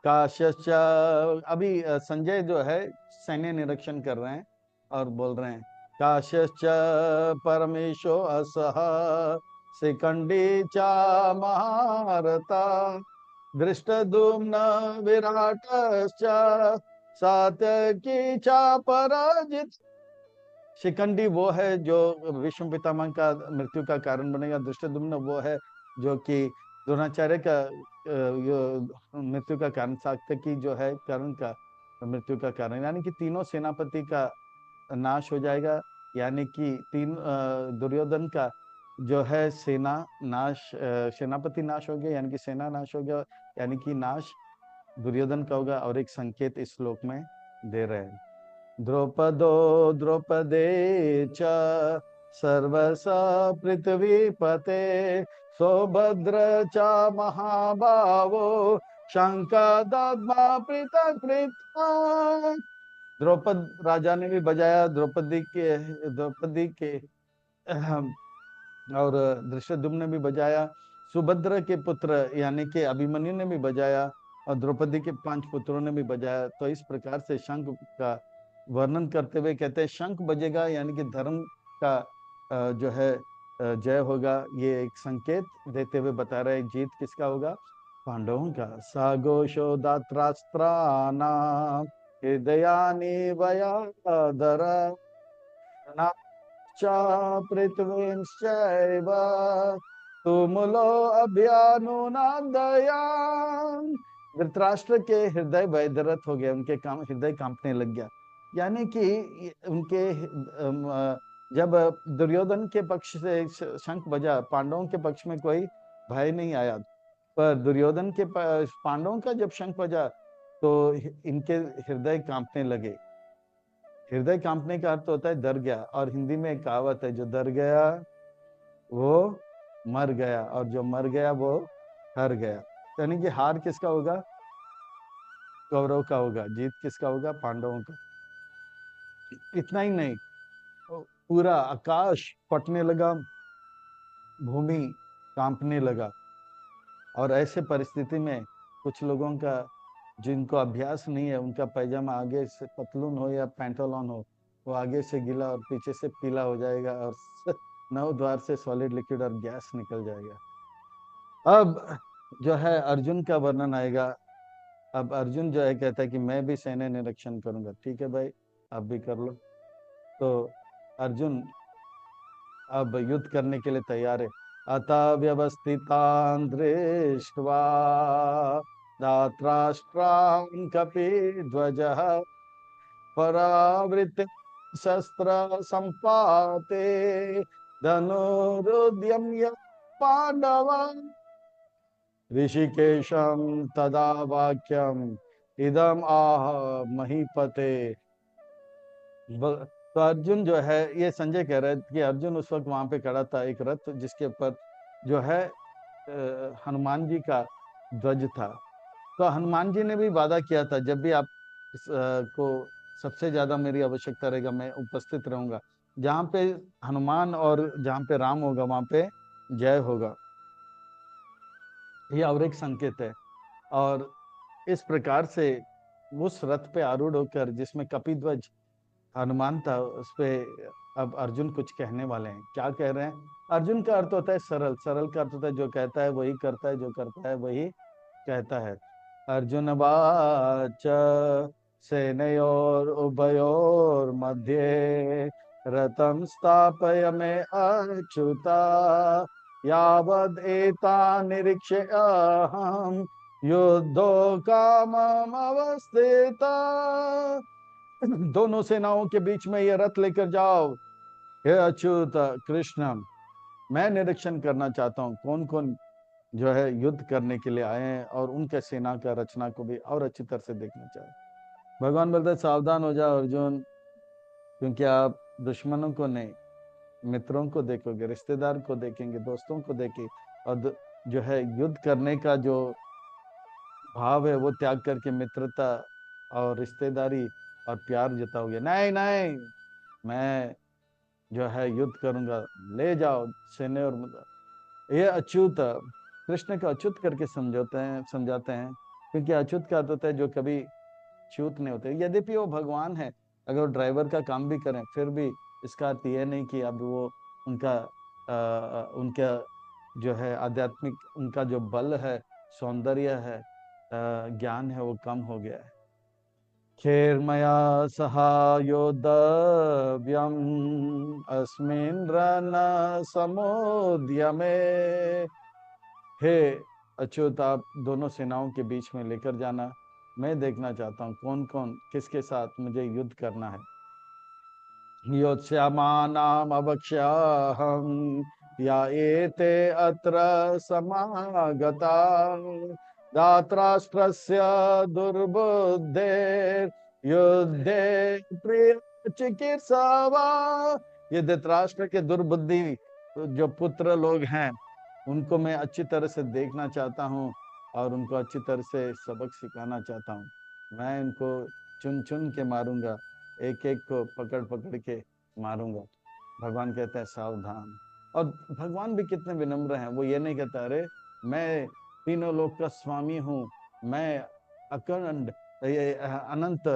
काश्यश्च, अभी संजय जो है सैन्य निरीक्षण कर रहे हैं और बोल रहे हैं काश्यश्च परमेशो असह शिखंडी चा महारता दृष्टद्युम्न विराटश्च सात्यकी चा पराजित। शिखंडी वो है जो विष्णु पितामह का मृत्यु का कारण बनेगा। दृष्टद्युम्न वो है जो कि द्रोणाचार्य का मृत्यु का कारण, सात्यकी जो है कर्ण का मृत्यु का कारण, यानी कि तीनों सेनापति का नाश हो जाएगा। यानी कि दुर्योधन का जो है सेना नाश, सेनापति नाश हो गया, यानी कि सेना नाश हो गया, यानी कि नाश दुर्योधन का होगा। और एक संकेत इस श्लोक में दे रहे हैं, द्रौपदो द्रौपदे च सर्वस पृथ्वीपते सौभद्र च महाभावो शंखदद्मा पृथक पृथक। द्रौपद राजा ने भी बजाया, द्रौपदी के और धृष्टद्युम्न ने भी बजाया, सुभद्रा के पुत्र यानी कि अभिमन्यु ने भी बजाया, और द्रौपदी के 5 पुत्रों ने भी बजाया। तो इस प्रकार से शंख का वर्णन करते हुए कहते हैं शंख बजेगा, यानी कि धर्म का जो है जय होगा। ये एक संकेत देते हुए बता रहे जीत किसका होगा? पांडवों का। साघोषो दात्रास्त्राणाम हृदयानि वयादर पृथ्वींश्चैव तुम लो अभियानुनादया। धृतराष्ट्र के हृदय भयद्रत हो गया, उनके हृदय कांपने लग गया। यानी कि उनके जब दुर्योधन के पक्ष से शंख बजा, पांडवों के पक्ष में कोई भय नहीं आया, पर दुर्योधन के पांडवों का जब शंख बजा तो इनके हृदय कांपने लगे। हृदय कांपने का अर्थ होता है डर गया, और हिंदी में एक कहावत है, जो डर गया वो मर गया, और जो मर गया वो हार गया। यानी कि हार किसका होगा? कौरव का होगा। जीत किसका होगा? पांडवों का। इतना ही नहीं, पूरा आकाश फटने लगा, भूमि कांपने लगा। और ऐसे परिस्थिति में कुछ लोगों का, जिनको अभ्यास नहीं है, उनका पैजामा आगे से पतलून हो या पैंटालून हो, वो आगे से गीला और पीछे से पीला हो जाएगा, और नौ द्वार से सॉलिड लिक्विड और गैस निकल जाएगा। अब जो है अर्जुन का वर्णन आएगा। अब अर्जुन जो है कहता है कि मैं भी सैन्य निरीक्षण करूंगा। ठीक है भाई, आप भी कर लो। तो अर्जुन अब युद्ध करने के लिए तैयार है। अतः व्यवस्थितान् दृष्ट्वा धातराष्ट्रान् कपिध्वजः परावृत्य शस्त्र संपाते धनुरुद्यम्य पांडवा ऋषिकेशं तदा वाक्यम इदम आह महीपते। तो अर्जुन जो है, ये संजय कह रहा है कि अर्जुन उस वक्त वहां पे खड़ा था, एक रथ जिसके ऊपर जो है हनुमान जी का ध्वज था। तो हनुमान जी ने भी वादा किया था, जब भी आप को सबसे ज्यादा मेरी आवश्यकता रहेगा, मैं उपस्थित रहूंगा। जहाँ पे हनुमान और जहाँ पे राम होगा, वहां पे जय होगा। ये और एक संकेत है। और इस प्रकार से उस रथ पे आरूढ़ होकर, जिसमें कपिध्वज हनुमान था, उस पे अब अर्जुन कुछ कहने वाले हैं। क्या कह रहे हैं? अर्जुन का अर्थ होता है सरल। सरल का अर्थ होता है जो कहता है वही करता है, जो करता है वही कहता है। अर्जुन वाच सेनयोर उभयोर मध्ये रथम स्थापय में अच्युता यावद एता निरीक्ष्य अहम युद्धो कामम अवस्थिता। दोनों सेनाओं के बीच में ये रथ लेकर जाओ। हे अच्युत कृष्ण, मैं निरीक्षण करना चाहता हूँ कौन कौन जो है युद्ध करने के लिए आए हैं, और उनके सेना का रचना को भी और अच्छी तरह से देखना चाहे। भगवान बोलते सावधान हो जाओ अर्जुन, क्योंकि आप दुश्मनों को नहीं, मित्रों को देखोगे, रिश्तेदार को देखेंगे, दोस्तों को देखेंगे, और जो है युद्ध करने का जो भाव है वो त्याग करके मित्रता और रिश्तेदारी और प्यार जताओगे। नहीं नहीं, मैं जो है युद्ध करूंगा, ले जाओ सेने। और ये अच्युत, कृष्ण को अच्युत करके समझाते हैं, क्योंकि अच्युत का अर्थ होता है जो कभी च्युत नहीं होते। यद्यपि वो भगवान है, अगर वो ड्राइवर का काम भी करें, फिर भी इसका अर्थ यह नहीं कि अब वो उनका उनका जो है आध्यात्मिक, उनका जो बल है, सौंदर्य है, ज्ञान है, वो कम हो गया है। खेर्मया सह योद्धव्यम् अस्मिन् रणसमुद्यमे। हे अच्युत, आप दोनों सेनाओं के बीच में लेकर जाना। मैं देखना चाहता हूँ कौन कौन किसके साथ मुझे युद्ध करना है। योत्स्यमानाम् अवक्ष्याहम् या एते अत्र समागता धातराष्ट्रस्य दुर्बुद्धेर् युद्धे प्रिय चिकित्सावा। ये धृतराष्ट्र के दुर्बुद्धि जो पुत्र लोग हैं, उनको मैं अच्छी तरह से देखना चाहता हूँ, और उनको अच्छी तरह से सबक सिखाना चाहता हूँ। मैं इनको चुन चुन के मारूंगा, एक एक को पकड़ पकड़ के मारूंगा। भगवान कहते हैं सावधान। और भगवान भी कितने विनम्र हैं। वो ये नहीं कहता अरे मैं तीनों लोक का स्वामी हूँ, मैं अखंड अनंत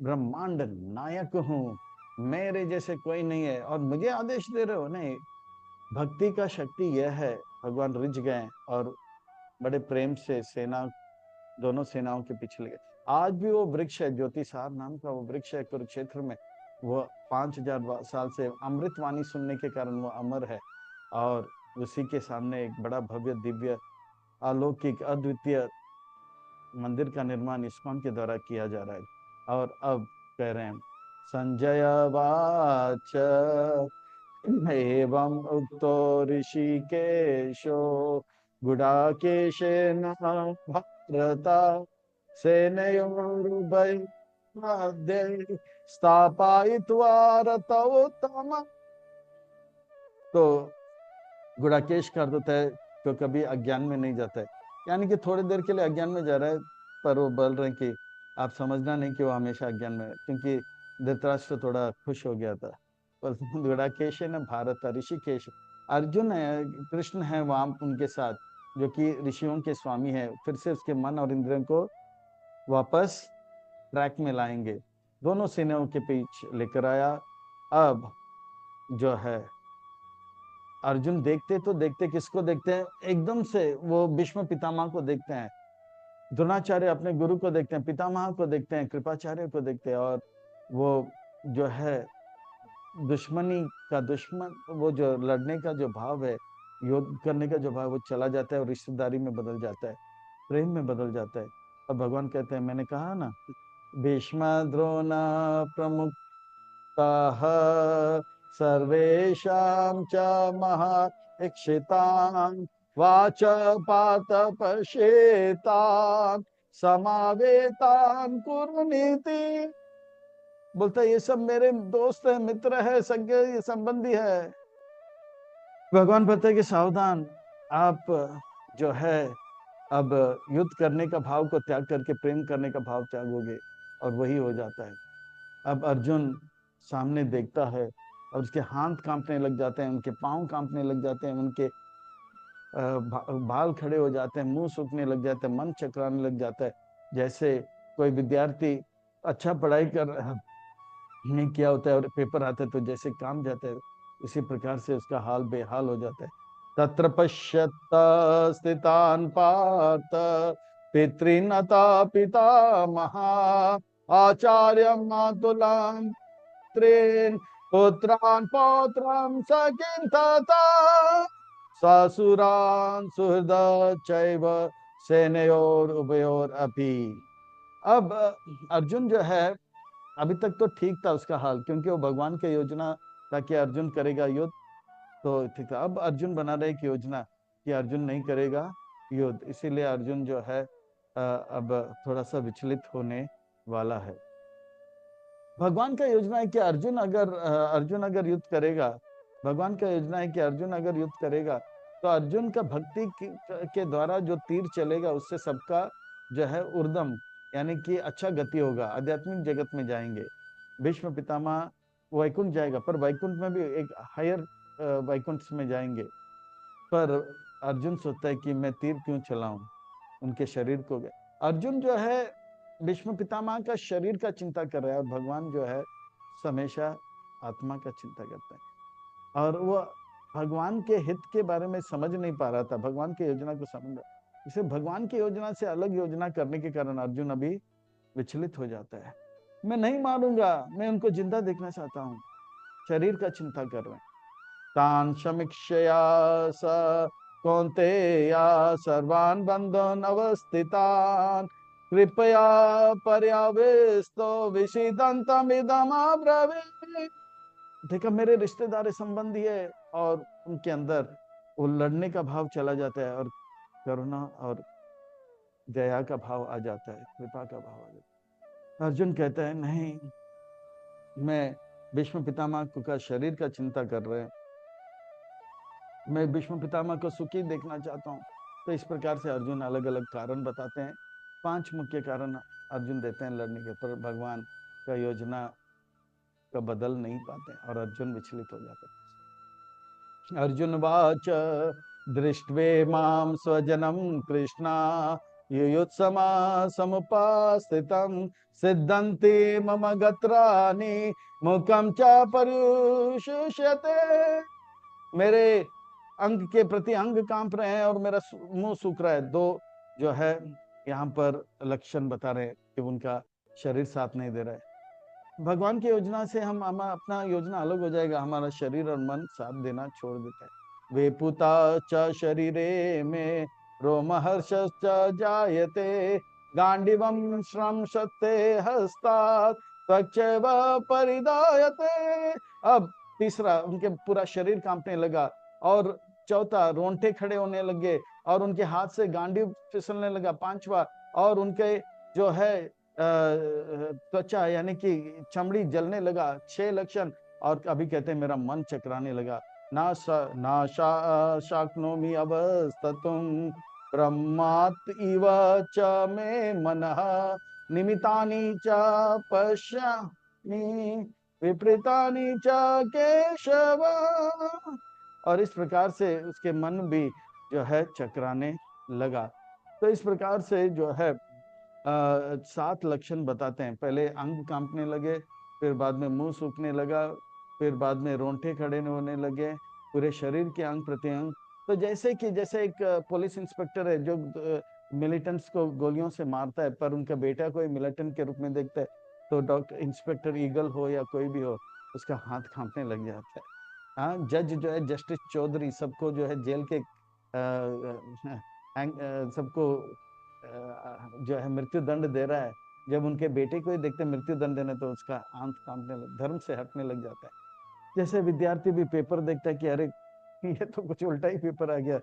ब्रह्मांड नायक हूँ, मेरे जैसे कोई नहीं है और मुझे आदेश दे रहे हो। नहीं, भक्ति का शक्ति यह है, भगवान रिझ गए और बड़े प्रेम से दोनों सेनाओं के पीछे लगे। आज भी वो वृक्ष है, ज्योतिषार नाम का वो वृक्ष है कुरुक्षेत्र में। वो 5000 साल से अमृतवाणी सुनने के कारण वो अमर है। और उसी के सामने एक बड़ा भव्य दिव्य अलौकिक अद्वितीय मंदिर का निर्माण इस्कॉन के द्वारा किया जा रहा है। और अब कह रहे हैं संजय वाच एवं उक्तो ऋषिकेशो गुडाकेशेन भद्रता सेनयोरुभय मध्ये स्थापयित्वा रथोत्तम। तो गुड़ाकेश का अर्थ होता है जो कभी अज्ञान में नहीं जाता है, यानी कि थोड़ी देर के लिए अज्ञान में जा रहा है, पर वो बोल रहे हैं कि आप समझना नहीं कि वो हमेशा अज्ञान में है, क्योंकि धृतराष्ट्र थोड़ा खुश हो गया था। पर गुड़ाकेश है ना भारत ऋषिकेश, अर्जुन है, कृष्ण है वहां उनके साथ, जो कि ऋषियों के स्वामी है, फिर से उसके मन और इंद्रियों को वापस ट्रैक में लाएंगे। दोनों सेनाओं के बीच लेकर आया। अब जो है अर्जुन देखते तो देखते किसको देखते हैं, एकदम से वो भीष्म पितामह को देखते हैं, द्रोणाचार्य अपने गुरु को देखते हैं, पितामह को देखते हैं, कृपाचार्य को देखते हैं, और वो जो है दुश्मनी का दुश्मन, वो जो लड़ने का जो भाव है, युद्ध करने का जो भाव, वो चला जाता है और रिश्तेदारी में बदल जाता है, प्रेम में बदल जाता है। और भगवान कहते हैं, मैंने कहा ना, भीष्म द्रोण प्रमुख सर्वेषां च महाइक्षितान् वाच पात पश्येतान् समावेतान् कुरुनीति। बोलता है ये सब मेरे दोस्त है, मित्र है, सगे संबंधी है। भगवान कहते हैं कि सावधान, आप जो है अब युद्ध करने का भाव को त्याग करके प्रेम करने का भाव त्यागोगे, और वही हो जाता है। अब अर्जुन सामने देखता है और उसके हाथ कांपने लग जाते हैं, उनके पांव कांपने लग जाते हैं, उनके बाल खड़े हो जाते हैं, मुंह सूखने लग जाते हैं, मन चकराने लग जाता है। जैसे कोई विद्यार्थी अच्छा पढ़ाई कर नहीं किया होता है और पेपर आते तो जैसे काम जाता है, इसी प्रकार से उसका हाल बेहाल हो जाता है। तत्र पश्यत स्थितान् पार्थ पितॄनता पितामहा आचार्य मातुलान् त्रीन् पुत्रान् पौत्रान् सखीन् तथा ससुरान् सुहृद चैव सेनयोर उभयोर अपि। अब अर्जुन जो है, अभी तक तो ठीक था उसका हाल, क्योंकि वो भगवान की योजना था कि अर्जुन करेगा युद्ध, तो ठीक था। अब अर्जुन बना रहे एक योजना कि अर्जुन नहीं करेगा युद्ध, इसीलिए अर्जुन जो है अब थोड़ा सा विचलित होने वाला है। भगवान का योजना है कि अर्जुन अगर युद्ध करेगा, भगवान का योजना है कि अर्जुन अगर युद्ध करेगा तो अर्जुन का भक्ति के द्वारा जो तीर चलेगा उससे सबका जो है उर्दम, यानी कि अच्छा गति होगा, आध्यात्मिक जगत में जाएंगे। भीष्म पितामह वैकुंठ जाएगा, पर वैकुंठ में भी एक हायर वैकुंठ में जाएंगे। पर अर्जुन सोचता है कि मैं तीर क्यों चलाऊं उनके शरीर को। अर्जुन जो है भीष्म पितामह का शरीर का चिंता कर रहा है, और भगवान जो है हमेशा आत्मा का चिंता करता है, और वो भगवान के हित के बारे में समझ नहीं पा रहा था, भगवान की योजना को समझ रहा, इसे भगवान की योजना से अलग योजना करने के कारण अर्जुन अभी विचलित हो जाता है। मैं नहीं मारूंगा, मैं उनको जिंदा देखना चाहता हूँ, शरीर का चिंता कर रहे हैं। तान समीक्षया स कौन्तेया सर्वान् बन्धन अवस्थितान् कृपया पर्यावेस्तो विषीदन्तमिदमब्रवीत्। देखा मेरे रिश्तेदार संबंधी है, और उनके अंदर वो लड़ने का भाव चला जाता है, और करुणा और दया का भाव आ जाता है, कृपा का भाव आ जाता है। अर्जुन कहता है नहीं, मैं भीष्म पितामह का शरीर का चिंता कर रहे हैं, मैं भीष्म पितामह को सुखी देखना चाहता हूँ। तो इस प्रकार से अर्जुन अलग अलग कारण बताते हैं, 5 मुख्य कारण अर्जुन देते हैं लड़ने के, पर भगवान का योजना का बदल नहीं पाते और अर्जुन विचलित हो जाते हैं। अर्जुन वाच दृष्ट्वे माम स्वजनम कृष्णा युयुत्समा समुपास्थितं सिद्धन्ति मम गत्राणि मुखं च पर्युषुष्यते। मेरे अंग के प्रति अंग कांप रहे हैं और मेरा मुंह सूख रहा है। दो जो है यहाँ पर लक्षण बता रहे हैं कि उनका शरीर साथ नहीं दे रहा है। भगवान की योजना से हम अपना योजना अलग हो जाएगा, हमारा शरीर और मन साथ देना छोड़ देता है। वेपुता च शरीरे में रोमहर्षश्च जायते गांडीवं श्रंसते हस्तात् त्वचैव परिधायते। अब तीसरा, उनके पूरा शरीर कांपने लगा। और चौथा, रोंगटे खड़े होने लगे और उनके हाथ से गांडीव फिसलने लगा। पांचवा, और उनके जो है त्वचा यानी कि चमड़ी जलने लगा। 6 लक्षण। और अभी कहते हैं मेरा मन चकराने लगा। ना शाक्नोमि अवस्थितुं ब्रह्मात् इव च मे मनः निमितानि च पश्यामि विपरीतानि च केशव। और इस प्रकार से उसके मन भी जो है चकराने लगा। तो इस प्रकार से जो है 7 लक्षण बताते हैं। पहले अंग कांपने लगे, फिर बाद में मुंह सूखने लगा, फिर बाद में रोंगटे खड़े होने लगे, पूरे शरीर के अंग प्रत्यंग। तो जैसे कि जैसे एक पुलिस इंस्पेक्टर है जो मिलिटेंट्स को गोलियों से मारता है, पर उनका बेटा कोई मिलिटेंट के रूप में देखता है, तो डॉक्टर इंस्पेक्टर ईगल हो या कोई भी हो, उसका हाथ कांपने लग जाता है। हाँ, जज जो है जस्टिस चौधरी सबको जो है जेल के सबको जो है मृत्यु दंड दे रहा है, जब उनके बेटे को ही देखते मृत्यु दंड देने, तो उसका आंत कांपने लग, धर्म से हटने लग जाता है। जैसे विद्यार्थी भी पेपर देखता है कि अरे ये तो कुछ उल्टा ही पेपर आ गया,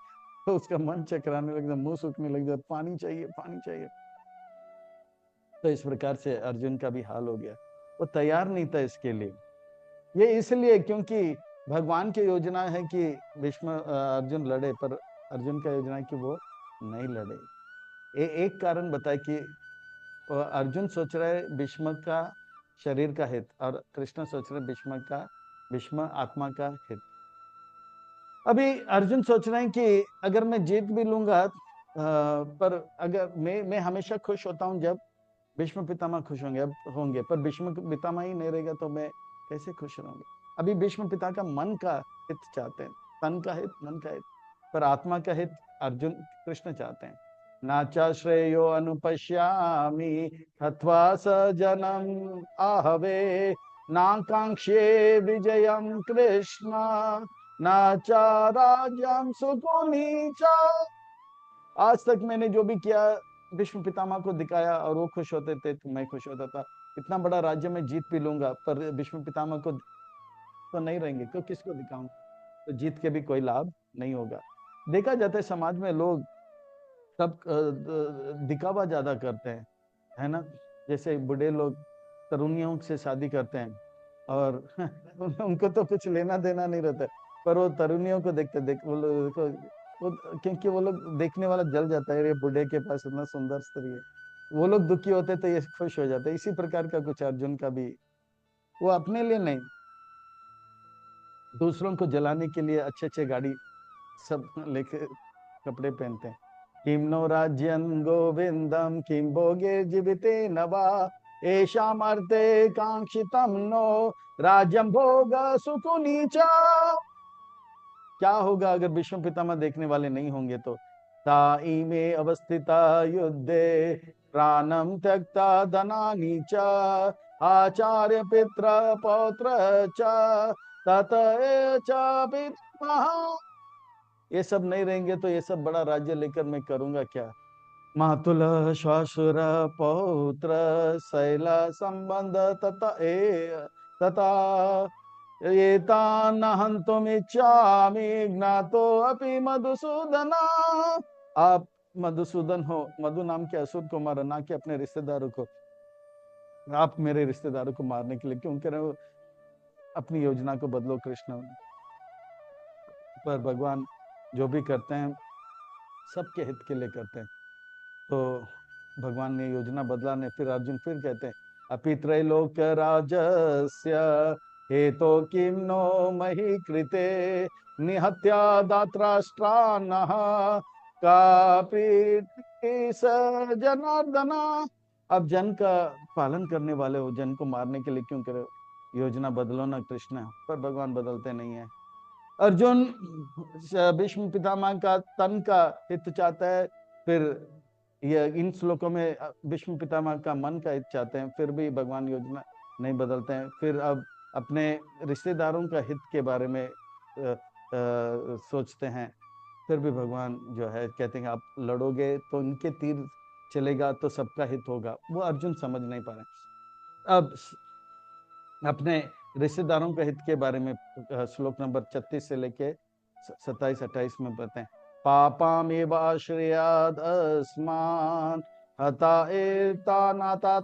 तो उसका मन चकराने लग जाता, मुंह सूखने लग जाता, पानी चाहिए पानी चाहिए। तो इस प्रकार से अर्जुन का भी हाल हो गया। वो तैयार नहीं था इसके लिए। ये इसलिए क्योंकि भगवान की योजना है कि भीष्म अर्जुन लड़े, पर अर्जुन का योजना है कि वो नहीं लड़े। एक कारण बताए कि अर्जुन सोच रहा है भीष्म का शरीर का हित, और कृष्ण सोच रहे भीष्म आत्मा का हित। अभी अर्जुन सोच रहे हैं कि अगर मैं जीत भी लूंगा, पर अगर मैं हमेशा खुश होता हूं जब भीष्म पितामह खुश होंगे, पर भीष्म पितामह ही नहीं रहेगा तो मैं कैसे खुश रहूंगा। अभी भीष्म पिता का मन का हित चाहते हैं, तन का हित, मन का हित, पर आत्मा का हित अर्जुन कृष्ण चाहते हैं। नाचा श्रेयो अनुपश्यामि हत्वा स जनम आहवे नाकांक्षे विजयम कृष्ण नाचा राज्यम सुकुनी च। आज तक मैंने जो भी किया भीष्म पितामह को दिखाया और वो खुश होते थे तो मैं खुश होता था। इतना बड़ा राज्य में जीत भी लूंगा, पर भीष्म पितामह को तो नहीं रहेंगे, क्यों किसको दिखाऊं, तो जीत के भी कोई लाभ नहीं होगा। देखा जाता है समाज में लोग सब दिखावा ज्यादा करते हैं, है ना। जैसे बूढ़े लोग तरुणियों से शादी करते हैं और उनको तो कुछ लेना देना नहीं रहता है, पर वो तरुणियों को देख वो लोग वो, क्योंकि वो लोग देखने वाला जल जाता है, ये बूढ़े के पास इतना सुंदर स्त्री है। वो लोग दुखी होते तो ये खुश हो जाते। इसी प्रकार का कुछ अर्जुन का भी, वो अपने लिए नहीं, दूसरों को जलाने के लिए अच्छे अच्छे गाड़ी सब लेके कपड़े पहनते हैं। किम नो राज्यं गोविंदम किम भोगे जीविते नवा एषाम अर्थे कांक्षितम नो राज्यम भोग सुकुनी च। क्या होगा अगर भीष्म पितामह देखने वाले नहीं होंगे तो। ताई में अवस्थिता युद्धे प्राणम त्यक्ता धनानि च आचार्य पित्र पौत्र च तत च पितामह। ये सब नहीं रहेंगे तो ये सब बड़ा राज्य लेकर मैं करूंगा क्या। मातुल श्वासुर पौत्र शैल संबंध तथा एतान् हन्तुमिच्छामि ज्ञातो अपि मधुसूदना। आप मधुसूदन हो, मधु नाम के असुर को मारा, ना कि अपने रिश्तेदारों को। आप मेरे रिश्तेदारों को मारने के लिए क्यों कह रहे हो, अपनी योजना को बदलो कृष्ण। पर भगवान जो भी करते हैं सबके हित के लिए करते हैं। तो भगवान ने योजना बदला ने, फिर अर्जुन फिर कहते हैं अपि त्रैलोक राजस्य हेतो किम नो मही कृते निहत्या दात्राष्ट्रान्नः का प्रीति स जनार्दना। अब जन का पालन करने वाले हो, जन को मारने के लिए क्यों करे, योजना बदलो ना कृष्ण। पर भगवान बदलते नहीं है। अर्जुन भीष्म पितामह का तन का हित चाहता है, फिर ये इन श्लोकों में भीष्म पितामह का मन का हित चाहते हैं, फिर भी भगवान योजना नहीं बदलते हैं। फिर अब अपने रिश्तेदारों का हित के बारे में सोचते हैं, फिर भी भगवान जो है कहते हैं आप लड़ोगे तो इनके तीर चलेगा तो सबका हित होगा। वो अर्जुन समझ नहीं पा रहे। अब अपने रिश्तेदारों के हित के बारे में श्लोक नंबर 36 से लेके 27-28 में बताएं। पापामेव आश्रयाद अस्मान् हता एतानातातायिना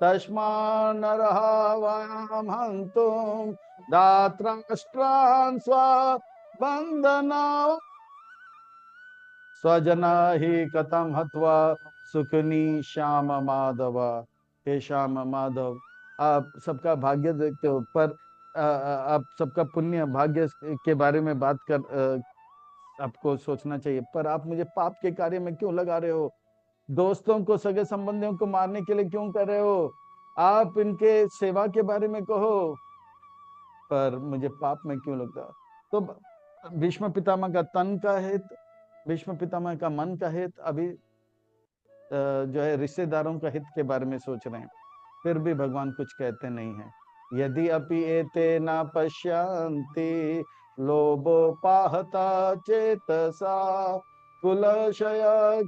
तस्मान् नरः वयं हन्तुं दात्राष्ट्रान् स्वबन्धना स्वजना ही कथम हत्वा सुखनी श्याम माधव। हे श्याम माधव, आप सबका भाग्य देखते हो, पर आप सबका पुण्य भाग्य के बारे में बात कर आपको सोचना चाहिए, पर आप मुझे पाप के कार्य में क्यों लगा रहे हो? दोस्तों को, सगे संबंधियों को मारने के लिए क्यों कर रहे हो? आप इनके सेवा के बारे में कहो, पर मुझे पाप में क्यों लगता? तो भीष्म पितामह का तन का हित, भीष्म पितामह का मन का हित, अभी जो है रिश्तेदारों का हित के बारे में सोच रहे हैं, फिर भी भगवान कुछ कहते नहीं है। यदि अपि एते न पश्यन्ति लोभोपाहता चेतसा कुलशय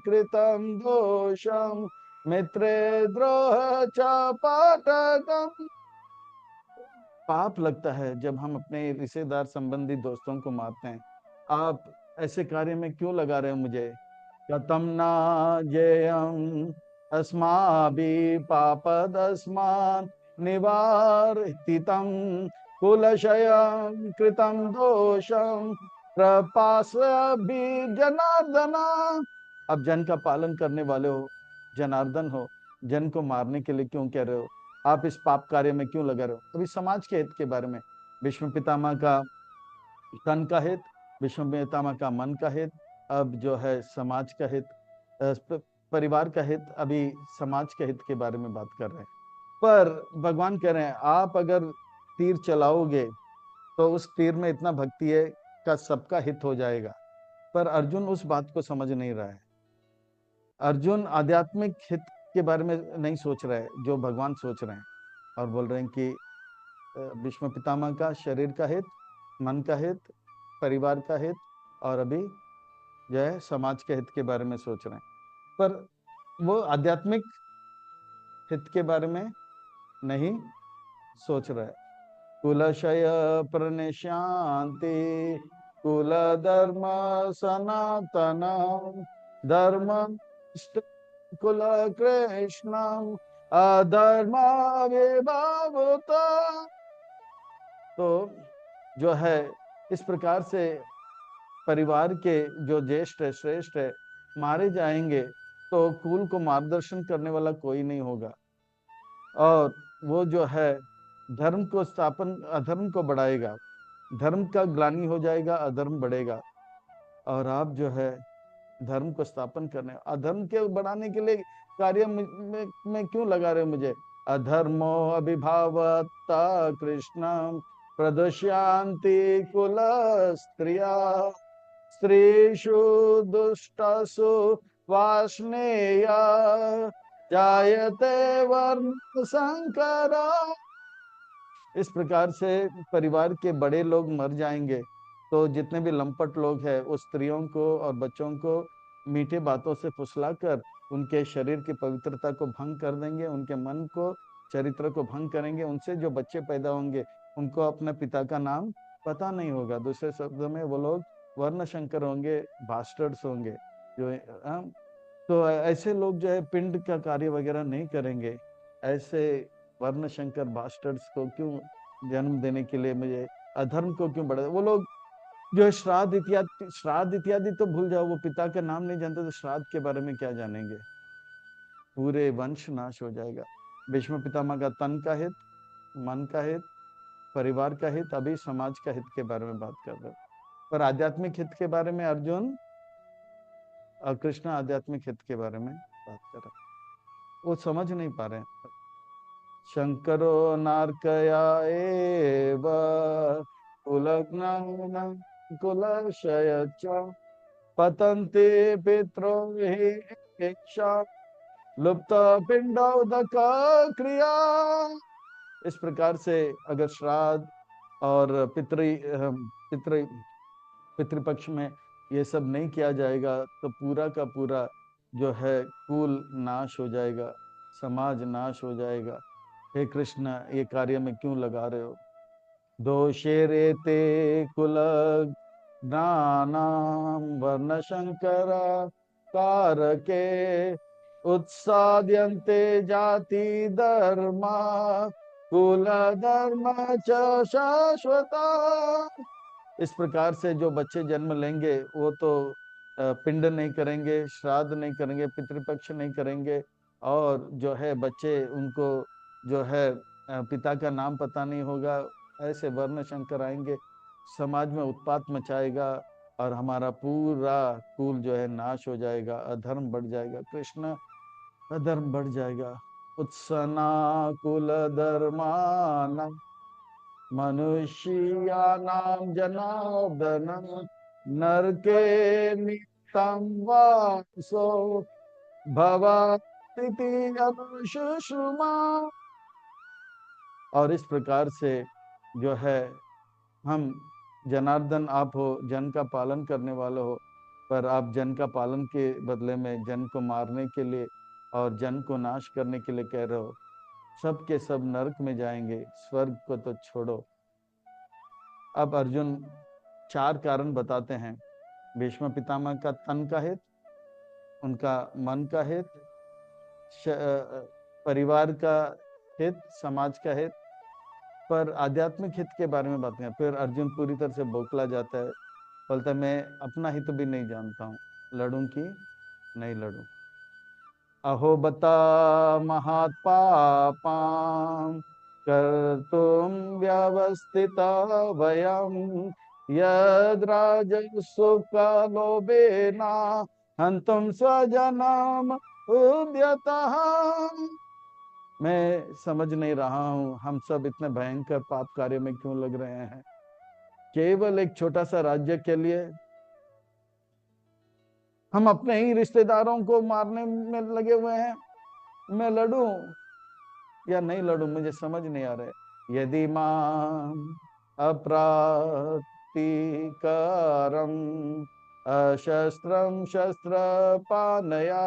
कृतं दोषं मित्रे द्रोह च पातकम्। पाप लगता है जब हम अपने रिश्तेदार संबंधी दोस्तों को मारते हैं। आप ऐसे कार्य में क्यों लगा रहे हो मुझे? कथम ना जेयम अस्माभिः पापदस्मान् निवारितं कुलशयं कृतं दोषं प्रपास्याभि जनार्दन। अब जन का पालन करने वाले हो, जनार्दन हो, जन को मारने के लिए क्यों कह रहे हो? आप इस पाप कार्य में क्यों लगा रहे हो? अभी समाज के हित के बारे में, भीष्म पितामह का तन का हित, भीष्म पितामह का मन का हित, अब जो है समाज का हित, परिवार का हित, अभी समाज के हित के बारे में बात कर रहे हैं। पर भगवान कह रहे हैं आप अगर तीर चलाओगे तो उस तीर में इतना भक्ति है का सबका हित हो जाएगा। पर अर्जुन उस बात को समझ नहीं रहा है। अर्जुन आध्यात्मिक हित के बारे में नहीं सोच रहा है जो भगवान सोच रहे हैं, और बोल रहे हैं कि भीष्म पितामह का शरीर का हित, मन का हित, परिवार का हित, और अभी जो है समाज के हित के बारे में सोच रहे हैं, पर वो आध्यात्मिक हित के बारे में नहीं सोच रहा है। कुलशय प्रणशांति कुल धर्म सनातन धर्म कुल कृष्ण अधर्म विभावता। तो जो है इस प्रकार से परिवार के जो ज्येष्ठ है, श्रेष्ठ है, मारे जाएंगे तो कुल को मार्गदर्शन करने वाला कोई नहीं होगा, और वो जो है धर्म को स्थापन, अधर्म को बढ़ाएगा, धर्म का ग्लानि हो जाएगा, अधर्म बढ़ेगा। और आप जो है धर्म को स्थापन करने, अधर्म के बढ़ाने के लिए कार्य में क्यों लगा रहे हो मुझे? अधर्मो अभिभावता कृष्णम प्रदुष्यांति कुल स्त्रिया स्त्रीषु दुष्टसु वाष्णेया जायते वर्ण संकरा। इस प्रकार से परिवार के बड़े लोग मर जाएंगे तो जितने भी लंपट लोग हैं उस स्त्रियों को और बच्चों को मीठे बातों से फुसलाकर उनके शरीर की पवित्रता को भंग कर देंगे, उनके मन को, चरित्र को भंग करेंगे। उनसे जो बच्चे पैदा होंगे उनको अपने पिता का नाम पता नहीं होगा। दूसरे शब्दों में वो लोग वर्ण शंकर होंगे, बास्टर्ड्स होंगे। जो तो ऐसे लोग जो है पिंड का कार्य वगैरह नहीं करेंगे। ऐसे वर्ण शंकर बास्टर्ड्स को क्यों जन्म देने के लिए मुझे अधर्म को क्यों बढ़ा? वो लोग जो है श्राद्ध इत्यादि तो भूल जाओ, वो पिता का नाम नहीं जानते तो श्राद्ध के बारे में क्या जानेंगे? पूरे वंश नाश हो जाएगा। भीष्म पितामह का तन का हित, मन का हित, परिवार का हित, अभी समाज का हित के बारे में बात कर रहे हो, पर आध्यात्मिक हित के बारे में अर्जुन और कृष्ण आध्यात्मिक हित के बारे में बात कर रहे, वो समझ नहीं पा रहे हैं। शंकरो नार्कया एव कुलग्नं कुलशय च पतन्ति पितरो हि इच्छा लुप्त पिंडोदक क्रिया। इस प्रकार से अगर श्राद्ध और पितृ पितृपक्ष में ये सब नहीं किया जाएगा तो पूरा का पूरा जो है कुल नाश हो जाएगा, समाज नाश हो जाएगा। हे कृष्ण, ये कार्य में क्यों लगा रहे हो? दोषे रेते कुल ज्ञानाम वर्ण शंकर कारके उत्साद्यन्ते जाति धर्मा कुल धर्म च शाश्वता। इस प्रकार से जो बच्चे जन्म लेंगे वो तो पिंड नहीं करेंगे, श्राद्ध नहीं करेंगे, पितृपक्ष नहीं करेंगे, और जो है बच्चे उनको जो है पिता का नाम पता नहीं होगा। ऐसे वर्ण शंकर आएंगे, समाज में उत्पात मचाएगा और हमारा पूरा कुल जो है नाश हो जाएगा, अधर्म बढ़ जाएगा। कृष्ण, अधर्म बढ़ जाएगा। उत्सना कुल धर्मान मनुष्याणां जनार्दन नरके नित्यं वासो भवतीति अनुशुश्रुमा। और इस प्रकार से जो है हम, जनार्दन आप हो, जन का पालन करने वाले हो, पर आप जन का पालन के बदले में जन को मारने के लिए और जन को नाश करने के लिए कह रहे हो। सब के सब नरक में जाएंगे, स्वर्ग को तो छोड़ो। अब अर्जुन 4 कारण बताते हैं। भीष्म पितामह का तन का हित, उनका मन का हित, परिवार का हित, समाज का हित, पर आध्यात्मिक हित के बारे में बातें हैं। फिर अर्जुन पूरी तरह से बौखला जाता है, बोलता है मैं अपना हित भी नहीं जानता हूँ, लड़ूं कि नहीं लड़ूं। अहो बता महात्पापां कर्तुं व्यवस्थिता वयं यद्राजसुखलोभेन हन्तुं स्वजनम् उद्यतः। मैं समझ नहीं रहा हूँ हम सब इतने भयंकर पाप कार्य में क्यों लग रहे हैं, केवल एक छोटा सा राज्य के लिए। हम अपने ही रिश्तेदारों को मारने में लगे हुए हैं। मैं लड़ूं या नहीं लड़ूं, मुझे समझ नहीं आ रहा है। यदि माम अप्रातिकारम अशस्त्रम शस्त्र पानया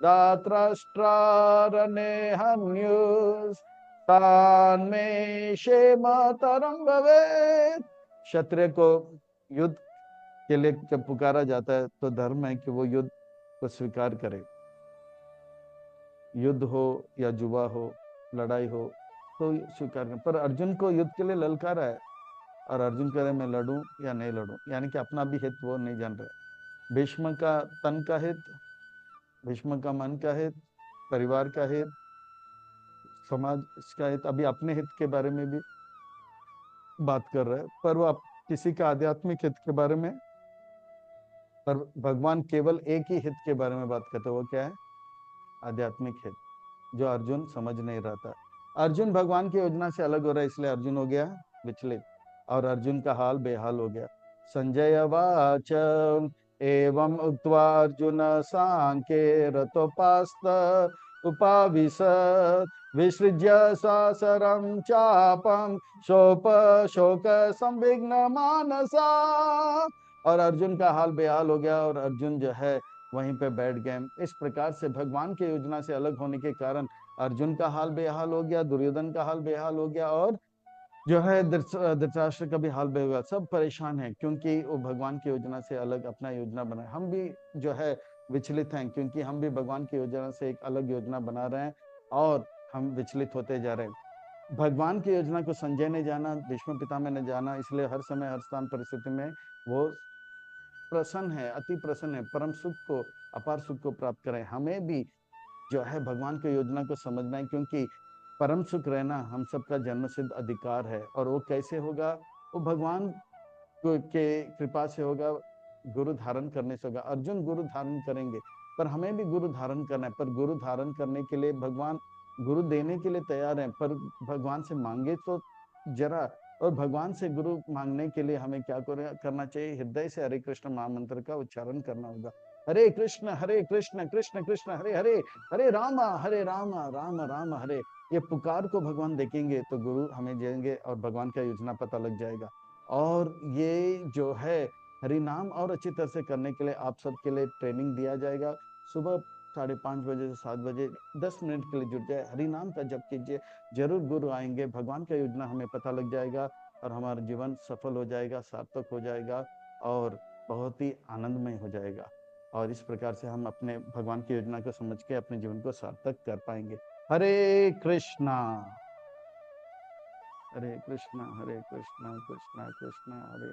दात्राष्ट्रारणे हन्युस तान में क्षेमतरम भवेत्। क्षत्रिय को युद्ध के लिए जब पुकारा जाता है तो धर्म है कि वो युद्ध को स्वीकार करे। युद्ध हो या जुआ हो, लड़ाई हो तो स्वीकार करें। पर अर्जुन को युद्ध के लिए ललकारा है और अर्जुन कह रहे मैं लड़ूं या नहीं लड़ूं, यानी कि अपना भी हित वो नहीं जान रहे। भीष्म का तन का हित, भीष्म का मन का हित, परिवार का हित, समाज का हित, अभी अपने हित के बारे में भी बात कर रहे हैं, पर वो किसी का आध्यात्मिक हित के बारे में, पर भगवान केवल एक ही हित के बारे में बात करते हैं। वो क्या है? आध्यात्मिक हित, जो अर्जुन समझ नहीं रहा था। अर्जुन भगवान की योजना से अलग हो रहा है, इसलिए अर्जुन हो गया विचलित और अर्जुन का हाल बेहाल हो गया। संजय वाच एवं उक्त्वा अर्जुन सांख्ये रतोपास्त उपाविशत् विसृज्य सासरं चापं शोक संविघ्न मानसा। और अर्जुन का हाल बेहाल हो गया और अर्जुन जो है वहीं पे बैठ गए। इस प्रकार से भगवान की योजना से अलग होने के कारण अर्जुन का हाल बेहाल हो गया, दुर्योधन का हाल बेहाल हो गया और जो है धृतराष्ट्र का भी हाल बेहाल हो गया। सब परेशान हैं क्योंकि वो भगवान की योजना से अलग अपना योजना बनाए। हम भी जो है विचलित हैं क्योंकि हम भी भगवान की योजना से एक अलग योजना बना रहे हैं और हम विचलित होते जा रहे हैं। भगवान की योजना को संजय ने जाना, भीष्म पितामह ने जाना, इसलिए हर समय हर स्थान परिस्थिति में वो प्रसन्न है, अति प्रसन्न है, परम सुख को, अपार सुख को प्राप्त करें। हमें भी जो है भगवान की योजना को समझना है क्योंकि परम सुख रहना हम सबका जन्मसिद्ध अधिकार है। और वो कैसे होगा? वो भगवान के कृपा से होगा, गुरु धारण करने से होगा। अर्जुन गुरु धारण करेंगे पर हमें भी गुरु धारण करना है, पर गुरु धारण करने के लिए भगवान गुरु देने के लिए तैयार हैं, पर भगवान से मांगे तो जरा। और भगवान से गुरु मांगने के लिए हमें क्या करना चाहिए? हृदय से हरे कृष्ण महामंत्र का उच्चारण करना होगा। हरे कृष्ण कृष्ण कृष्ण हरे हरे, हरे राम राम राम हरे। ये पुकार को भगवान देखेंगे तो गुरु हमें देंगे और भगवान का योजना पता लग जाएगा। और ये जो है हरि नाम और अच्छी तरह से करने के लिए आप सबके लिए ट्रेनिंग दिया जाएगा। सुबह 5:30 बजे से 7 बजे 10 मिनट के लिए जुट जाए, हरि नाम का जप कीजिए। जरूर गुरु आएंगे, भगवान का योजना हमें पता लग जाएगा और हमारा जीवन सफल हो जाएगा, सार्थक हो जाएगा और बहुत ही आनंदमय हो जाएगा। और इस प्रकार से हम अपने भगवान की योजना को समझ के अपने जीवन को सार्थक कर पाएंगे। हरे कृष्णा, हरे कृष्णा, हरे कृष्णा, कृष्णा कृष्णा हरे